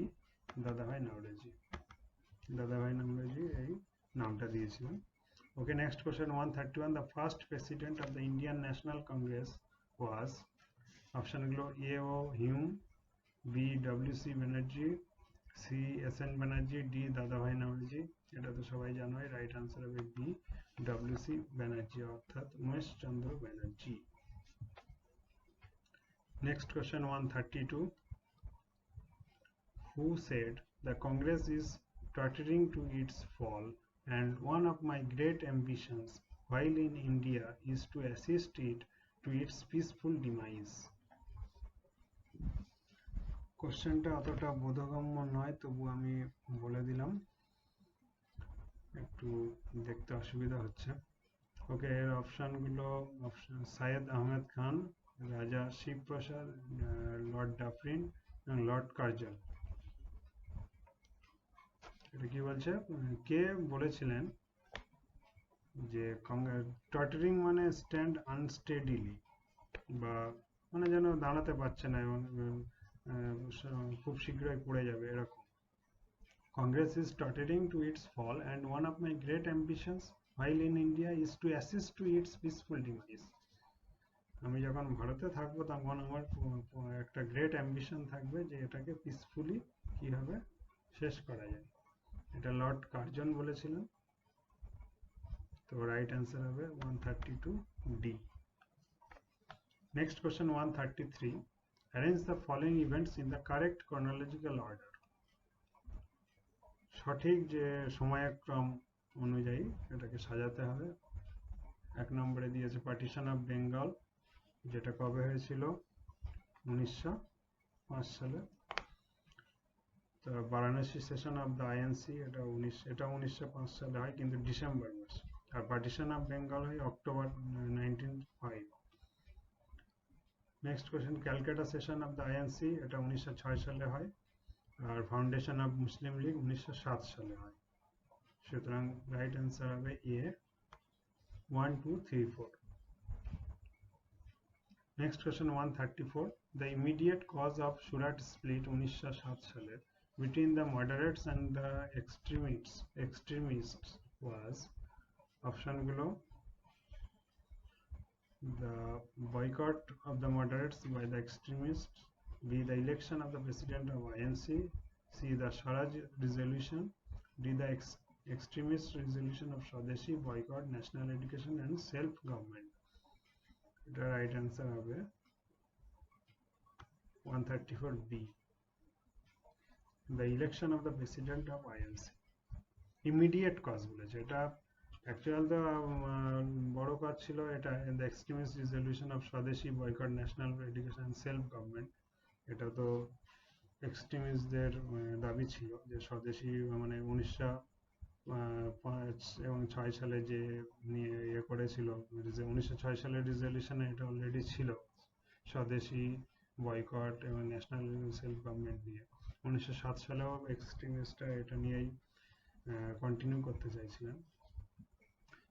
দাদাভাই নওরোজি। দাদাভাই নওরোজি এই নামটা দিয়েছিলেন। Okay, next question 131. The first president of the Indian National Congress was option গুলো A. O. Hume, B. W.C. Banerjee, C. S.N. Banerjee, D. দাদাভাই নওরোজি। এটা তো সবাই জানোই, রাইট আনসার হবে বি, W.C. Banerjee অর্থাৎ উমেশ চন্দ্র Banerjee. Next question 132. Who said the Congress is tottering to its fall and one of my great ambitions while in India is to assist it to its peaceful demise? কোশ্চেনটা অতটা বোধগম্য নয়, তবু আমি বলে দিলাম, একটু দেখতে অসুবিধা হচ্ছে। ওকে, এর অপশনগুলো অপশন সাইয়েদ আহমেদ খান, রাজা শিবপ্রসাদ, লর্ড ডাফরিন এবং লর্ড কার্জন। এটা কি বলছে, কে বলেছিলেন যে টটারিং মানে স্ট্যান্ড আনস্টেডিলি, বা মানে যেন দাঁড়াতে পারছে না এবং খুব শীঘ্রই পড়ে যাবে এরকম। Congress is tottering to its fall and one of my great ambitions while in India is to assist to its peaceful demise. আমি যখন ভারতে থাকবো তখন আমার একটা গ্রেট অ্যাম্বিশন থাকবে যে এটাকে পিসফুলি কিভাবে শেষ করা যায়। এটা লর্ড কার্জন বলেছিলেন। তো রাইট অ্যান্সার হবে 132 D. Next question 133। Arrange the following events in the correct chronological order. সঠিক যে সময়ক্রম অনুযায়ী এটাকে সাজাতে হবে। এক নম্বরে দিয়েছে পার্টিশন অফ বেঙ্গল, যেটা কবে হয়েছিল, 1905 সালে। তো Varanasi session of the INC, এটা 1905 সালে হয়, কিন্তু ডিসেম্বর মাস। আর পার্টিশন অফ বেঙ্গল হয় October 1905। Next question, Calcutta session of the INC, এটা 1906 সালে হয়। আর ফাউন্ডেশন অফ মুসলিম লীগ 1907 সালে হয়। সুতরাং রাইট অ্যান্সার হবে A, 1, 2, 3, 4। Next question 134। The immediate cause of Surat split 1907 সালে between the moderates and the extremists was অপশনগুলো the boycott of the moderates by the extremists, B. the election of the president of INC, C. the Swaraj resolution, D. the extremist resolution of Swadeshi, boycott, national education and self-government. The right answer হবে 134B, the election of the president of INC. Immediate cause বলেছে, এটা actual তো বড় কাজ ছিল, এটা the extremist resolution of Swadeshi, boycott, national education and self-government। এটা তো এক্সট্রিমিস্টদের দাবি ছিল যে স্বদেশী মানে 1905 এবং 6 সালে যে নিয়ে ইয়ে করেছিল, 1906 সালের রিজলিউশনে এটা অলরেডি ছিল, স্বদেশী, বয়কট এবং ন্যাশনাল সেলফ গভর্নমেন্ট নিয়ে। 1907 সালেও এক্সট্রিমিস্টরা এটা নিয়েই কন্টিনিউ করতে চাইছিলেন,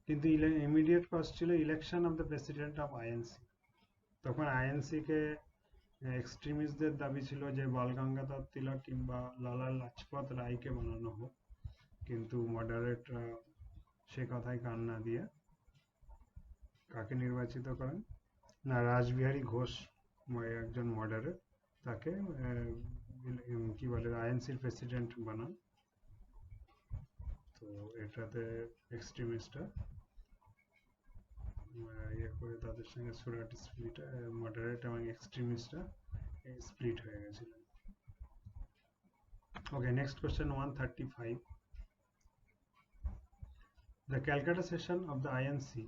কিন্তু ইমিডিয়েট কজ ছিল election of the president of INC. তখন আইএনসিকে এক্সট্রিমিস্টদের দাবি ছিল যে বাল গঙ্গাধর তিলক কিংবা লালা লাজপত রায়কে বানানো হোক, কিন্তু মডারেটরা সে কথায় কান না দিয়ে কাকে নির্বাচিত করেন না, রাসবিহারী ঘোষ একজন মডারেট, তাকে কি বলে আইএনসির প্রেসিডেন্ট বানান। তো এটাতে এক্সট্রিমিস্টরা ইয়ে করে তাদের সঙ্গে সুরাট স্প্লিট, মডারেট এবং এক্সট্রিমিস্টরা স্প্লিট হয়ে গেছিল। ওকে, next question 135। The Calcutta session of the INC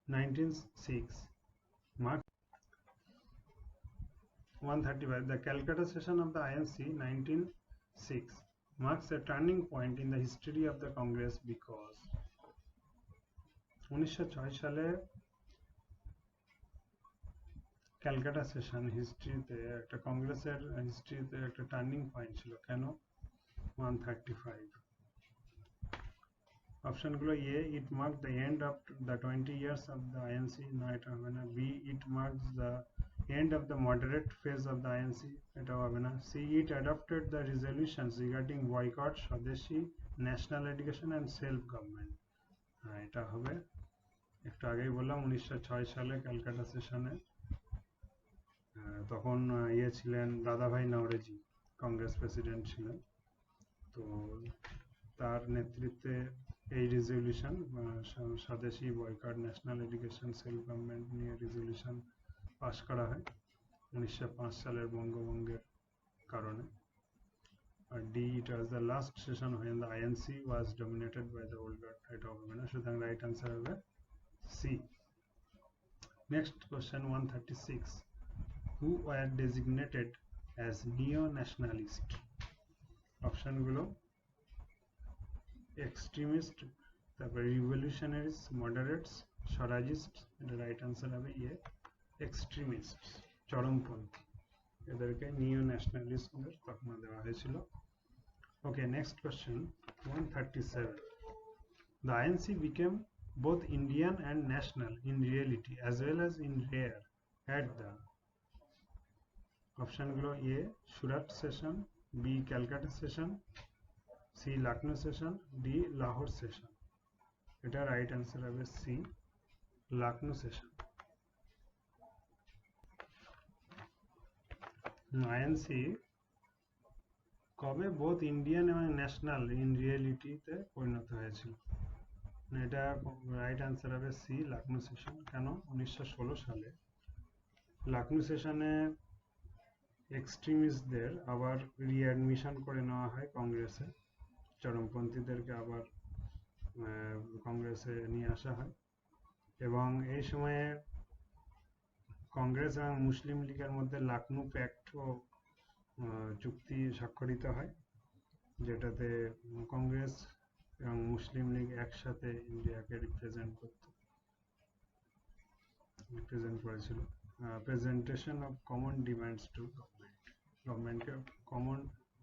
1906 marks 135. The Calcutta session of the INC 1906 marks a turning point in the history of the Congress because 1906 সালে ক্যালকাটা সেশন হিস্ট্রিতে একটা কংগ্রেসের হিস্ট্রিতে একটা টার্নিং পয়েন্ট ছিল কেন 135 অপশনগুলো A it marked the end of the 20 years of the INC না এটা হবে না B it marks the end of the moderate phase of the INC এটাও হবে না C it adopted the resolutions regarding boycott swadeshi national education and self government হ্যাঁ এটা হবে একটু আগেই বললাম 1906 সালে ক্যালকাটা সেশনে তখন ইয়ে ছিলেন দাদাভাই নওরোজি কংগ্রেস প্রেসিডেন্ট ছিলেন তো তার নেতৃত্বে এই resolution swadeshi boycott national education self government নিয়ে রেজলিউশন পাশ করা হয় 1905 সালের বঙ্গভঙ্গের কারণে আর D it was the last session when the INC was dominated by the old guard এটা হবে না সুতরাং রাইট আনসার হবে C next question 136 who were designated as neo-nationalist অপশনগুলো এক্সট্রিমিস্ট তারপর রিভলিউশনারিজ মডারেটস স্বরাজিস্ট এটা রাইট আনসার হবে এ এক্সট্রিমিস্ট চরমপন্থী এদেরকে নিও ন্যাশনালিস্টদের তকমা দেওয়া হয়েছিল ওকে next question 137 the INC became both Indian and national in reality as well as in rare at the অপশনগুলো A Surat session B Calcutta session C Lucknow session D Lahore session এটা রাইট আনসার হবে সি লখনৌ সেশন আইএনসি কবে both Indian এবং national in রিয়েলিটিতে পরিণত হয়েছিল এটা right answer হবে সি লখনৌ সেশন কেন 1916 সালে লখনৌ সেশনে এক্সট্রিমিস্টদের আবার রিঅ্যাডমিশন করে নেওয়া হয় কংগ্রেসে চরমপন্থীদেরকে আবার কংগ্রেসে নিয়ে আসা হয় এবং এই সময়ে কংগ্রেস এবং মুসলিম লীগের মধ্যে লখনৌ প্যাক্ট ও চুক্তি স্বাক্ষরিত হয় যেটাতে কংগ্রেস এবং মুসলিম লীগ একসাথে ইন্ডিয়াকে রিপ্রেজেন্ট করেছিল presentation of common demands to গভর্নমেন্টকে কমন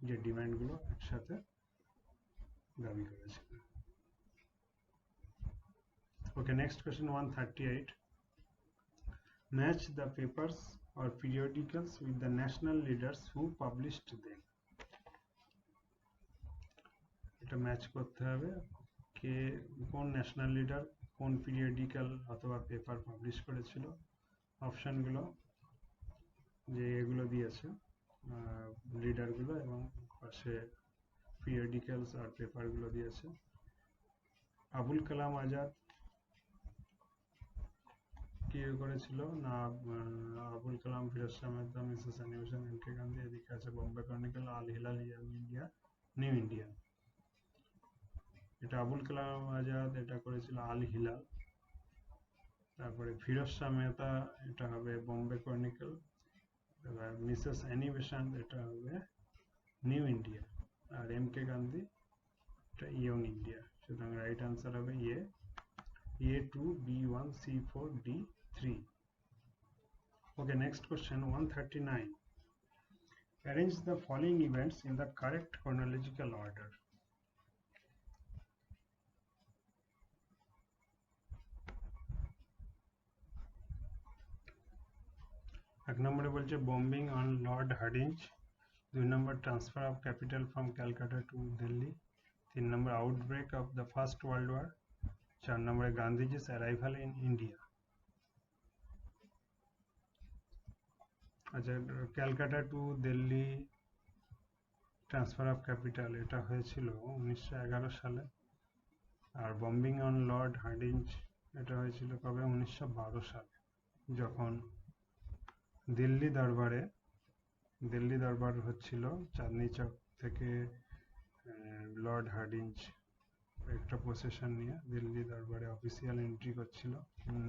যে ডিমান্ডগুলো একসাথে দাবি করেছিল okay next question 138 match the papers or periodicals with the national leaders who published them এটা ম্যাচ করতে হবে কে কোন ন্যাশনাল লিডার কোন পিরিয়ডিক্যাল অথবা পেপার পাবলিশ করেছিল অপশনগুলো যে এগুলো দিয়েছে লিডারগুলো এবং পাশে পিরিয়ডিক্যালস আর পেপারগুলো দিয়েছে আবুল কালাম আজাদ কি করেছিল না আবুল কালাম ফিরোজ শাহ মেহতা মিসেস অ্যানিমেশন এমকে গান্ধী এদিকে আছে Bombay chronicle Al Hilal India new India এটা আবুল কালাম আজাদ এটা করেছিল আল হিলাল তারপরে ফিরোজ শাহ মেহতা এটা হবে বোম্বে ক্রনিকল এবার মিসেস অ্যানিমেশন এটা হবে নিউ ইন্ডিয়া আর এমকে গান্ধী এটা ইয়ং ইন্ডিয়া সুতরাং রাইট আনসার হবে এ A2 B1 C4 D3 okay next question 139 arrange the following events in the correct chronological order এক নম্বরে বলছে bombing on Lord Hardinge দুই নম্বর transfer of capital from Calcutta to Delhi তিন নম্বর outbreak of the First World War 4 নম্বরে গান্ধীজি's arrival in India আচ্ছা Calcutta to Delhi transfer of capital এটা হয়েছিল 1911 সালে আর বম্বিং অন লর্ড হার্ডিঞ্জ এটা হয়েছিল কবে 1912 সালে যখন দিল্লি দরবার হচ্ছিল চাঁদনি চক থেকে লর্ড হার্ডিঞ্জ একটা প্রসেশন নিয়ে দিল্লি দরবারে অফিসিয়াল এন্ট্রি করছিল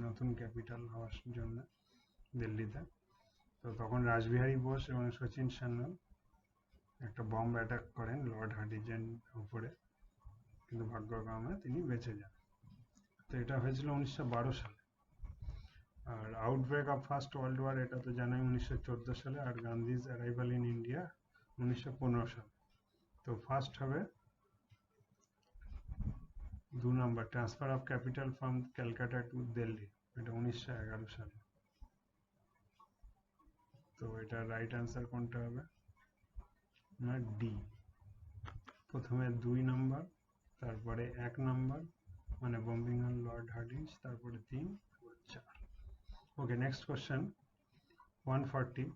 নতুন ক্যাপিটাল হওয়ার জন্য দিল্লিতে। তো তখন রাসবিহারী বোস এবং সচিন সান্যাল একটা বম্ব অ্যাটাক করেন লর্ড হার্ডিঞ্জের উপরে, কিন্তু ভাগ্যক্রমে তিনি বেঁচে যান। তো এটা হয়েছিল 1912 সালে। আর outbreak of first world war এটা তো জানাই 1914 সালে, আর গান্ধীজ অ্যারাইভাল ইন ইন্ডিয়া 1915 সালে। তো ফার্স্ট হবে 2 number, transfer of capital from Calcutta to Delhi, এটা 1911 সালে। তো এটা রাইট অ্যান্সার কোনটা হবে না, ডি। প্রথমে 2 নম্বর, তারপরে 1 নম্বর মানে বম্বিংহাম লর্ড হার্ডিঞ্জ, তারপরে 3, 4। Okay, next question 140,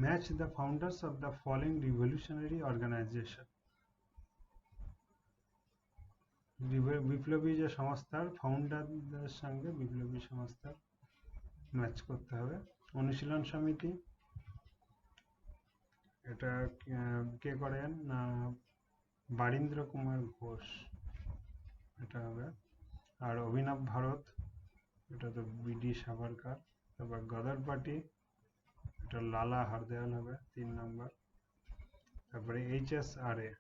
match the founders of the following revolutionary organisation. বিপ্লবী যে সংস্থার ফাউন্ডারদের সঙ্গে বিপ্লবী সংস্থার ম্যাচ করতে হবে। অনুশীলন সমিতি, এটা কে করেন না, বারীন্দ্র কুমার ঘোষ, এটা হবে। আর অভিনব ভারত, এটা তো বিডি সাভারকার। তারপর গদর পার্টি, এটা লালা হরদয়াল হবে 3 নম্বর। তারপরে HSRA,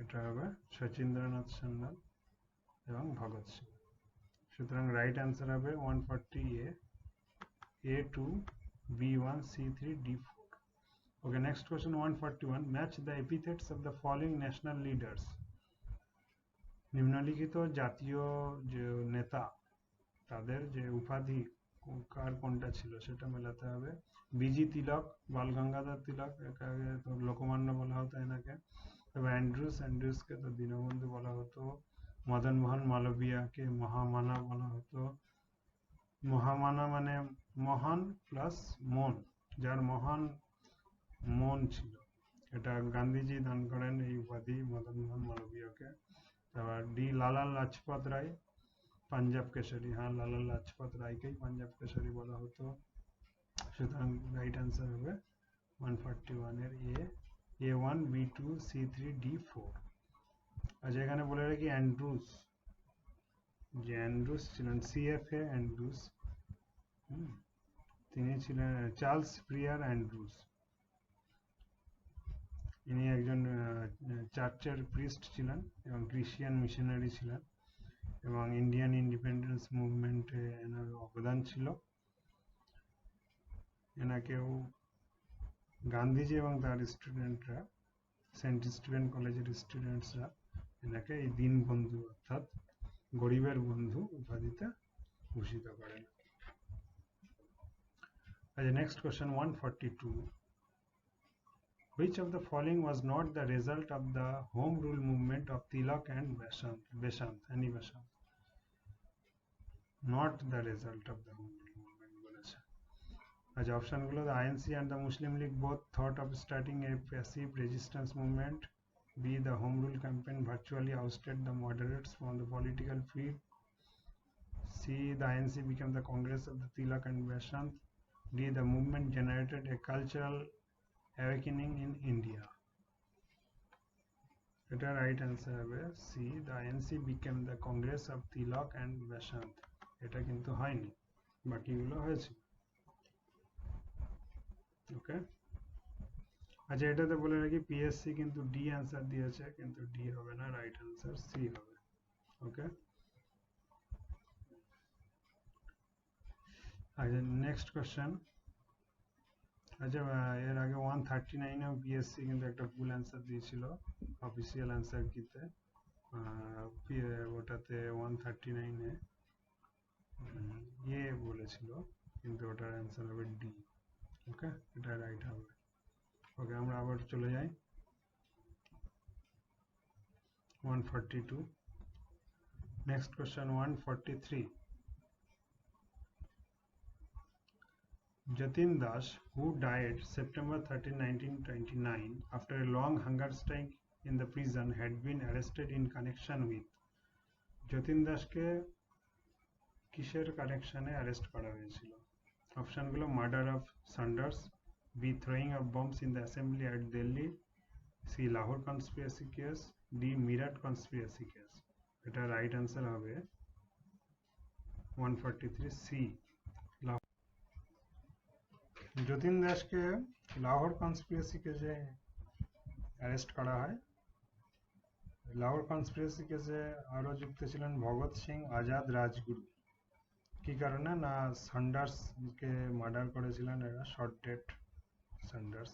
এটা হবে শচীন্দ্রনাথ সান্যাল এবং ভগৎ সিং। সুতরাং রাইট অ্যান্সার হবে 140A, A2, B1, C3, D4. Okay, next question 141, match the epithets of the following national leaders. নিম্নলিখিত জাতীয় যে নেতা তাদের যে উপাধি কার কোনটা ছিল সেটা মেলাতে হবে। বিজি তিলক, বাল গঙ্গাধর তিলক, এটাকে তো লোকমান্য বলা হতো এনাকে। তবে অ্যান্ড্রুসকে তো দীনবন্ধু বলা হতো। মদন মোহন মালবিয়াকে মহামানা বলা হতো। মহামানা মানে মহান প্লাস মন, যার মহান মন ছিল, এটা গান্ধীজি দান করেন এই উপাধি মদন মোহন মালবিয়াকে। তারপর ডি লালা লাজপত রায়, পাঞ্জাব কেশরী, হ্যাঁ লালা লাজপত রায়কেই পাঞ্জাব কেশরী বলা হতো। সুতরাং রাইট অ্যান্সার হবে 141 এর A1, B2, C3, D4। আচ্ছা, এখানে বলে রাখি অ্যান্ড্রুস, যে অ্যান্ড্রুস ছিলেন CFA অ্যান্ড্রুস, তিনি ছিলেন চার্লস প্রিয়ার অ্যান্ড্রুস। ইনি একজন চার্চের প্রিস্ট ছিলেন এবং ক্রিশ্চিয়ান মিশনারি ছিলেন, এবং ইন্ডিয়ান ইন্ডিপেন্ডেন্স মুভমেন্টে এনার অবদান ছিল। এনাকেও গান্ধীজি এবং তার স্টুডেন্টরা, সেন্ট স্টিভেন কলেজের স্টুডেন্টসরা এনাকে এই দীনবন্ধু অর্থাৎ গরিবের বন্ধু উপাধিতে ভূষিত করেন। আচ্ছা, next question 142, which of the following was not the result of the home rule movement of Tilak and Besant, Annie Besant? Not the result of the home rule movement বলেছে। আচ্ছা, অপশনগুলো, the INC and the Muslim League both thought of starting a passive resistance movement. B, the home rule campaign virtually ousted the moderates from the political field. C, the INC became the Congress of the Tilak and Besant. D, the movement generated a cultural awakening in India. এটা right answer হবে C, the INC became the Congress of Tilak and Besant। এটা কিন্তু হয়নি, বাকিগুলো হয়েছে। ওকে, আচ্ছা, এটাতে বলে রাখি PSC কিন্তু ডি অ্যান্সার দিয়েছে, কিন্তু ডি হবে না, রাইট অ্যান্সার সি হবে। ওকে, আচ্ছা, নেক্সট কোশ্চেন। আচ্ছা, এর আগে 139 PSC কিন্তু একটা ভুল অ্যান্সার দিয়েছিল অফিসিয়াল অ্যান্সার কিতে, ওটাতে 139 এ বলেছিল, কিন্তু ওটার অ্যান্সার হবে ডি। ওকে, এটা রাইট হবে। ওকে, আমরা আবার চলে যাই 142। Next question 143, Jatin Das, who died September 13, 1929 after a long hunger strike in the prison, had been arrested in connection with. Jatin দাসকে কিসের কানেকশনে অ্যারেস্ট করা হয়েছিল? অপশনগুলো, murder of Saunders, B, throwing of bombs in the assembly at Delhi, C, Lahore conspiracy case, D Meerut conspiracy case. এটা right answer হবে 143 C. Jatin দাসকে Lahore conspiracy কেসে অ্যারেস্ট করা হয়। লাহোর কনস্পিরেসি কেসে আরও যুক্ত ছিলেন ভগৎ সিং, আজাদ, রাজগুরু। কি কারণে না সান্ডার্সকে মার্ডার করেছিলেন এরা, শর্ট ডেট সান্ডার্স।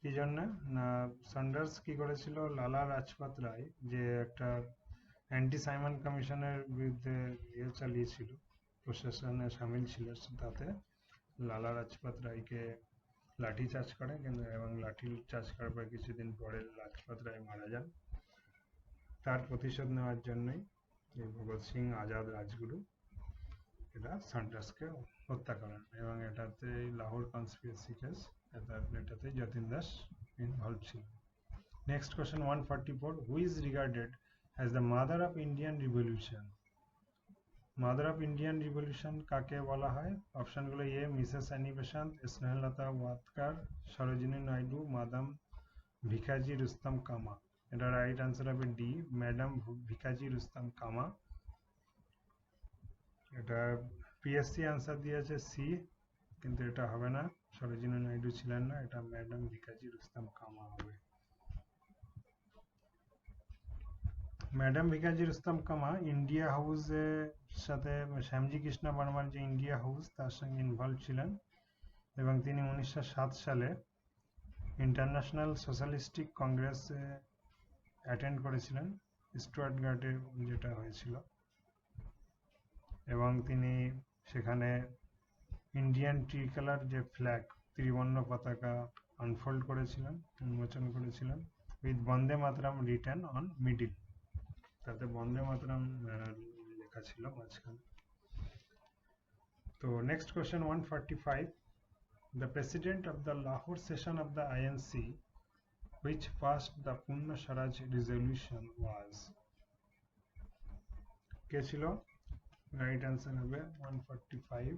কি জন্য না সান্ডার্স কি করেছিল, লালা রাজপথ রায় যে একটা অ্যান্টি সাইমন কমিশনের বিরুদ্ধে চালিয়েছিল, প্রশাসনে সামিল ছিল, তাতে লালা রাজপথ রায়কে লাঠি চার্জ করে কিন্তু, এবং লাঠি চার্জ করার পর কিছুদিন পরে রাজপথ রায় মারা যান। তার প্রতিশোধ নেওয়ার জন্যই এই ভগৎ সিং, আজাদ, রাজগুরু এরা সান্ডার্সকে হত্যা করেন, এবং এটাতে লাহোর কনস্পিরেসি কেস, এটাতে যতীন দাস ইনভলভ ছিল। Next question 144, who is regarded as the mother of Indian revolution? Mother of Indian revolution কাকে বলা হয়? অপশনগুলো A Mrs Annie Besant, Snehalata Wadekar, Sarojini Naidu, madame Bhikaji Rustom Cama. এটা রাইট আনসার হবে ডি, ম্যাডাম ভিকাজি রুস্তম কামা। এটা পিএসসি আনসার দিয়েছে সি, কিন্তু এটা হবে না, সরোজিনী নাইডু ছিলেন না, এটা ম্যাডাম ভিকাজি রুস্তম কামা হবে। ম্যাডাম ভিকাজি রুস্তম কামা ইন্ডিয়া হাউসের সাথে শ্যামজি কৃষ্ণ বর্মার যে ইন্ডিয়া হাউস তার সঙ্গে ইনভলভ ছিলেন, এবং তিনি 1907 সালে ইন্টারন্যাশনাল সোশ্যালিস্টিক কংগ্রেসে অ্যাটেন্ড করেছিলেন, স্টুয়ার্টগার্টে যেটা হয়েছিল, এবং তিনি সেখানে ইন্ডিয়ান ট্রিকালার যে ফ্ল্যাগ, ত্রিবর্ণ পতাকা আনফোল্ড করেছিলেন, উন্মোচন করেছিলেন, with Vande Mataram written on middle, তাতে বন্দে মাতরম লেখা ছিল মাঝখানে। তো next question 145, the president of the Lahore session of the INC which passed the Purna Swaraj resolution was? কে ছিল? রাইট অ্যান্সার হবে 145।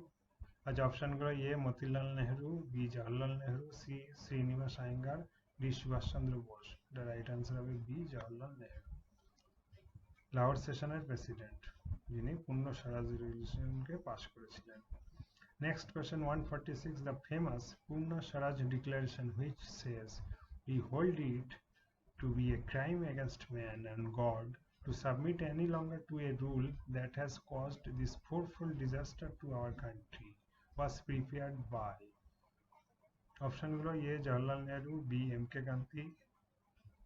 আজ অপশনগুলো A Motilal Nehru, B Jawaharlal Nehru, C Srinivasa Iyengar, D Subhas Chandra Bose. এটা রাইট অ্যান্সার হবে বি জওহরলাল নেহরু, লাহোর সেশনের প্রেসিডেন্ট, যিনি পূর্ণ স্বরাজ রেজলিউশনকে পাশ করেছিলেন। Next question 146, the famous Purna Swaraj Declaration which says we hold it to be a crime against man and God to submit any longer to a rule that has caused this fourfold disaster to our country was prepared by? অপশনগুলো A Jawaharlal Nehru, B M K Gandhi,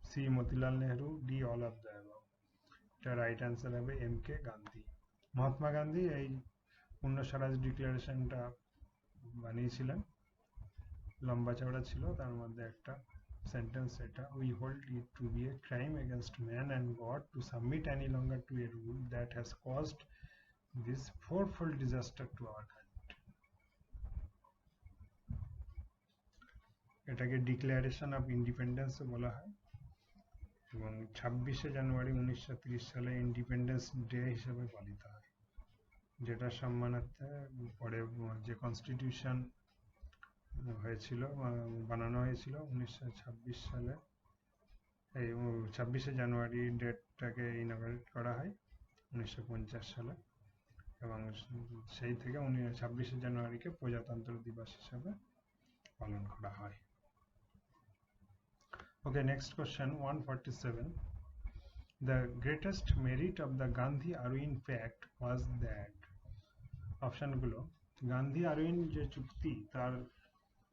C Motilal Nehru, D all of the above. এটা right answer হবে M K Gandhi. Mahatma Gandhi এই পূর্ণ স্বরাজ ডিক্লারেশনটা বানিয়েছিলেন, লম্বা চওড়া ছিল, তার মধ্যে একটা সেন্টেন্স এটা, we hold it to be a crime against man and God to submit any longer to a rule that has caused this fourfold disaster to our country. এটাকে ডিক্লারেশন অফ ইন্ডিপেন্ডেন্সও বলা হয়, এবং 26শে জানুয়ারি 1930 সালে ইন্ডিপেন্ডেন্স ডে হিসেবে পালিত হয়, যেটা সম্মানার্থে পরে যে কনস্টিটিউশন হয়েছিল, বানানো হয়েছিল 1926 সালে, এই 26শে জানুয়ারি ডেটটাকে ইনঅগারেট করা হয় 1950 সালে, এবং সেই থেকে 26শে জানুয়ারিকে প্রজাতন্ত্র দিবস হিসাবে পালন করা হয়। Okay, next question 147, the greatest merit of the Gandhi Arvind Pact was that? অপশনগুলো, গান্ধী আরউইন যে চুক্তি তার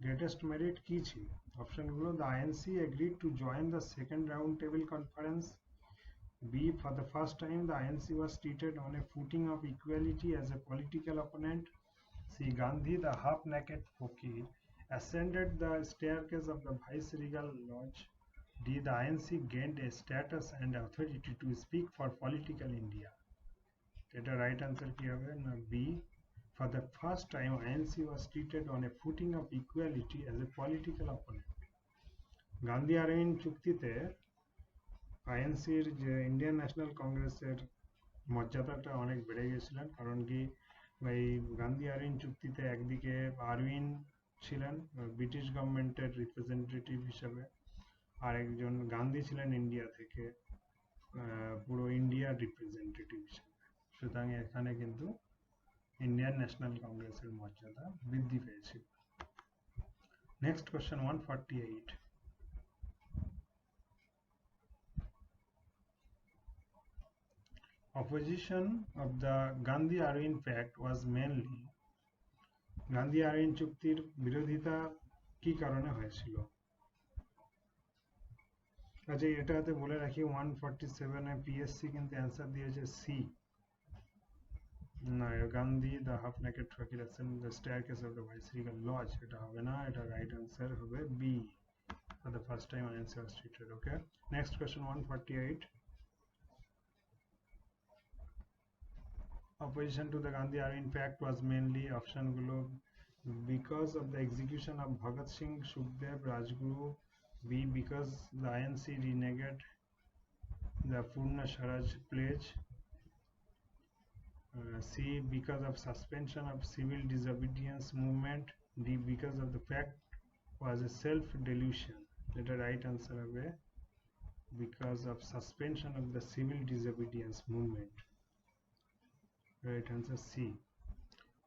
গ্রেটেস্ট মেরিট কি ছিল? অপশনগুলো, the INC agreed to join the second round table conference, B, for the first time the INC was treated on a footing of equality as a political opponent, C, Gandhi the half-naked fakir ascended the staircase of the viceregal lodge, D, the INC gained a status and authority to speak for political India. এটা right answer কি হবে না B, for the first time INC was treated on a footing of equality as a political opponent. Gandhi Irwin চুক্তিতে আইএনসির যে Indian national কংগ্রেসের মর্যাদাটা অনেক বেড়ে গেছিলেন, কারণ কি এই গান্ধী আরউইন চুক্তিতে একদিকে আরউইন ছিলেন ব্রিটিশ গভর্নমেন্টের রিপ্রেজেন্টেটিভ হিসেবে, আরেকজন গান্ধী ছিলেন ইন্ডিয়া থেকে পুরো ইন্ডিয়ার রিপ্রেজেন্টেটিভ হিসেবে। সুতরাং এখানে কিন্তু ইন্ডিয়ান ন্যাশনাল কংগ্রেসের মর্যাদা বৃদ্ধি পেয়েছিল। Next question 148। Opposition of the Gandhi-Irwin Pact was mainly গান্ধী-আরউইন চুক্তির বিরোধিতা কি কারণে হয়েছিল? আচ্ছা, এটাতে বলে রাখি 147 এ পিএসসি কিন্তু অ্যান্সার দিয়েছে সি। না, Gandhi the half naked fakir ascends the staircase of the viceregal lodge, এটা হবে না, এটা রাইট অ্যান্সার হবে B. For the first time answer was treated. Okay, next question 148. Opposition to the Gandhi-Irwin Pact was mainly option gulo because of the execution of Bhagat Singh, Sukhdev, Rajguru. B, because the INC reneged the Purna Swaraj pledge. C, because of suspension of civil disobedience movement. D, because of the pact was a self-delusion. Let the right answer হবে because of suspension of the civil disobedience movement. Right answer C.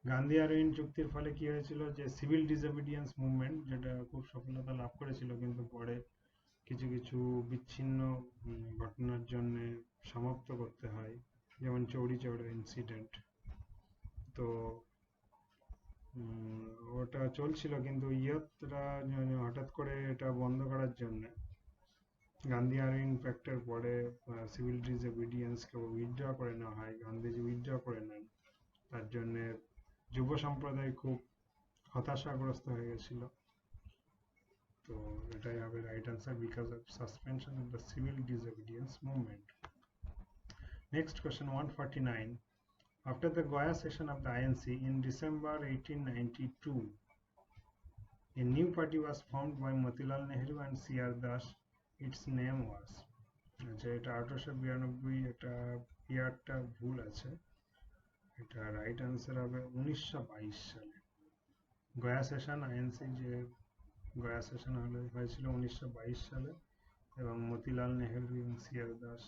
গান্ধী-আরউইন চুক্তির ফলে কি হয়েছিল, যে civil disobedience movement যেটা খুব সফলতা লাভ করেছিল, কিন্তু পরে কিছু কিছু বিচ্ছিন্ন ঘটনার জন্য সমাপ্ত করতে হয়, যেমন চৌরি চৌরা ইনসিডেন্ট। তো ওটা চলছিল, কিন্তু ইয়তরা হঠাৎ করে এটা বন্ধ করার জন্য গান্ধী-আরউইন প্যাক্টের পরে সিভিল ডিসোবিডিয়েন্সকে উইথড্র করে নেওয়া হয়, গান্ধীজি উইথড্র করে নেন। তার জন্য যুব সম্প্রদায় খুব হতাশাগ্রস্ত হয়ে গেছিল। তো এটাই হবে right answer, because of suspension of the civil disobedience movement. Next question 149. After the Goa session of the INC in December 1892, a new party was formed by Motilal Nehru and C.R. Das. Its name was, আচ্ছা এটা 1892, এটা ইয়ারটা ভুল আছে, এটা right answer হবে 1922 সালে। Gaya session INC যে Gaya session হয়েছিল 1922 সালে, এবং মতিলাল নেহেরু এবং সিআর দাস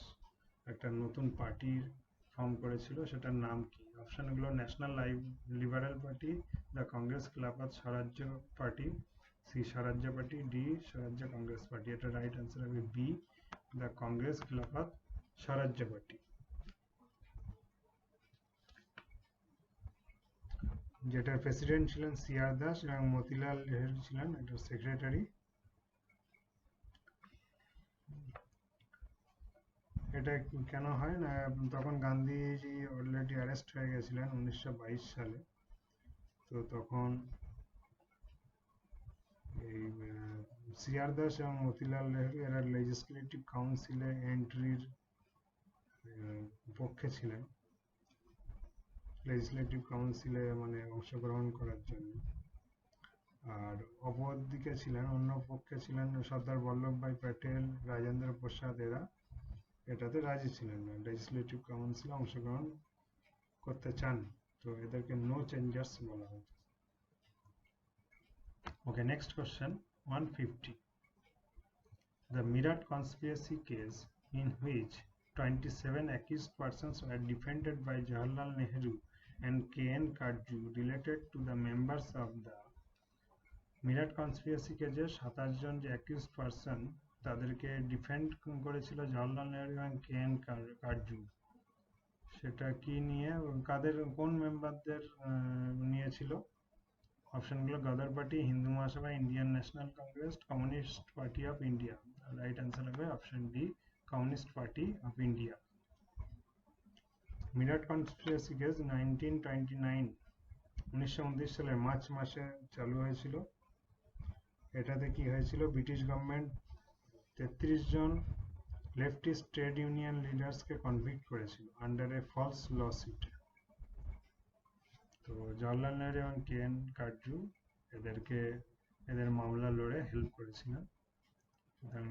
একটা নতুন পার্টির ফর্ম করেছিল। সেটার নাম কি? অপশনগুলো national liberal party, the Congress খেলাফত স্বরাজ্য পার্টি, সি স্বরাজ্য পার্টি, ডি স্বরাজ্য কংগ্রেস পার্টি। এটা রাইট আনসার হবে বি, দ্য কংগ্রেস খেলাফত স্বরাজ্য পার্টি, যেটার প্রেসিডেন্ট ছিলেন সিআর দাস এবং মতিলাল নেহেরু ছিলেন এটার সেক্রেটারি। এটা কেন হয় না, তখন গান্ধীজি অলরেডি অ্যারেস্ট হয়ে গেছিলেন 1922 সালে। তো তখন এই সিআর দাস এবং মতিলাল নেহেরু এরা লেজিসলেটিভ কাউন্সিলে এন্ট্রির পক্ষে ছিলেন, লেজিসলেটিভ কাউন্সিলে মানে অংশগ্রহণ করার জন্য। আর অপরদিকে ছিলেন, অন্য পক্ষে ছিলেন সর্দার বল্লভভাই প্যাটেল, রাজেন্দ্র প্রসাদ, এরা এটাতে রাজি ছিলেন না, লেজিসলেটিভ কাউন্সিলে অংশগ্রহণ করতে চান, তো এদেরকে নো চেঞ্জার্স বলা হতো। ওকে, next question 150. The Meerut conspiracy case, in which 27 accused persons were defended by Jawaharlal Nehru and K.N. Karju, related to the members of the Meerut conspiracy case 27 জন যে অ্যাকিউজড পারসন তাদেরকে defend করেছিল জওহরলাল নেহরু এবং K N. কারজু। সেটা কি নিয়ে, কাদের, কোন মেম্বারদের নিয়েছিল? অপশনগুলো Ghadar Party, Hindu Mahasabha, Indian National Congress, Communist Party of India. Right answer হবে option D, Communist Party of India. Meerut conspiracy case 1929 সালে মার্চ মাসে চালু হয়েছিল। এটাতে কি হয়েছিল, ব্রিটিশ গভর্নমেন্ট 33 জন লেফটিস্ট ট্রেড ইউনিয়ন লিডার্সকে কনভিক্ট করেছিল আন্ডার এ ফলস লসুট। তো জওহরলাল নেহরু এবং কে.এন. কারজু এদের মামলা লড়ে হেল্প করেছিলেন।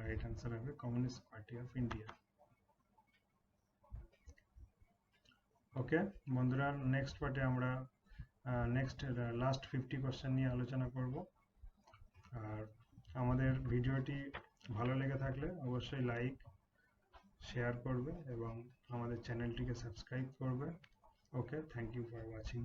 রাইট আনসার হবে কমিউনিস্ট পার্টি অফ ইন্ডিয়া। ওকে বন্ধুরা, নেক্সট পার্টে আমরা লাস্ট 50 কোশ্চেন নিয়ে আলোচনা করব। আর আমাদের ভিডিওটি ভালো লেগে থাকলে অবশ্যই লাইক শেয়ার করবে এবং আমাদের চ্যানেলটিকে সাবস্ক্রাইব করবে। ওকে, থ্যাংক ইউ ফর ওয়াচিং।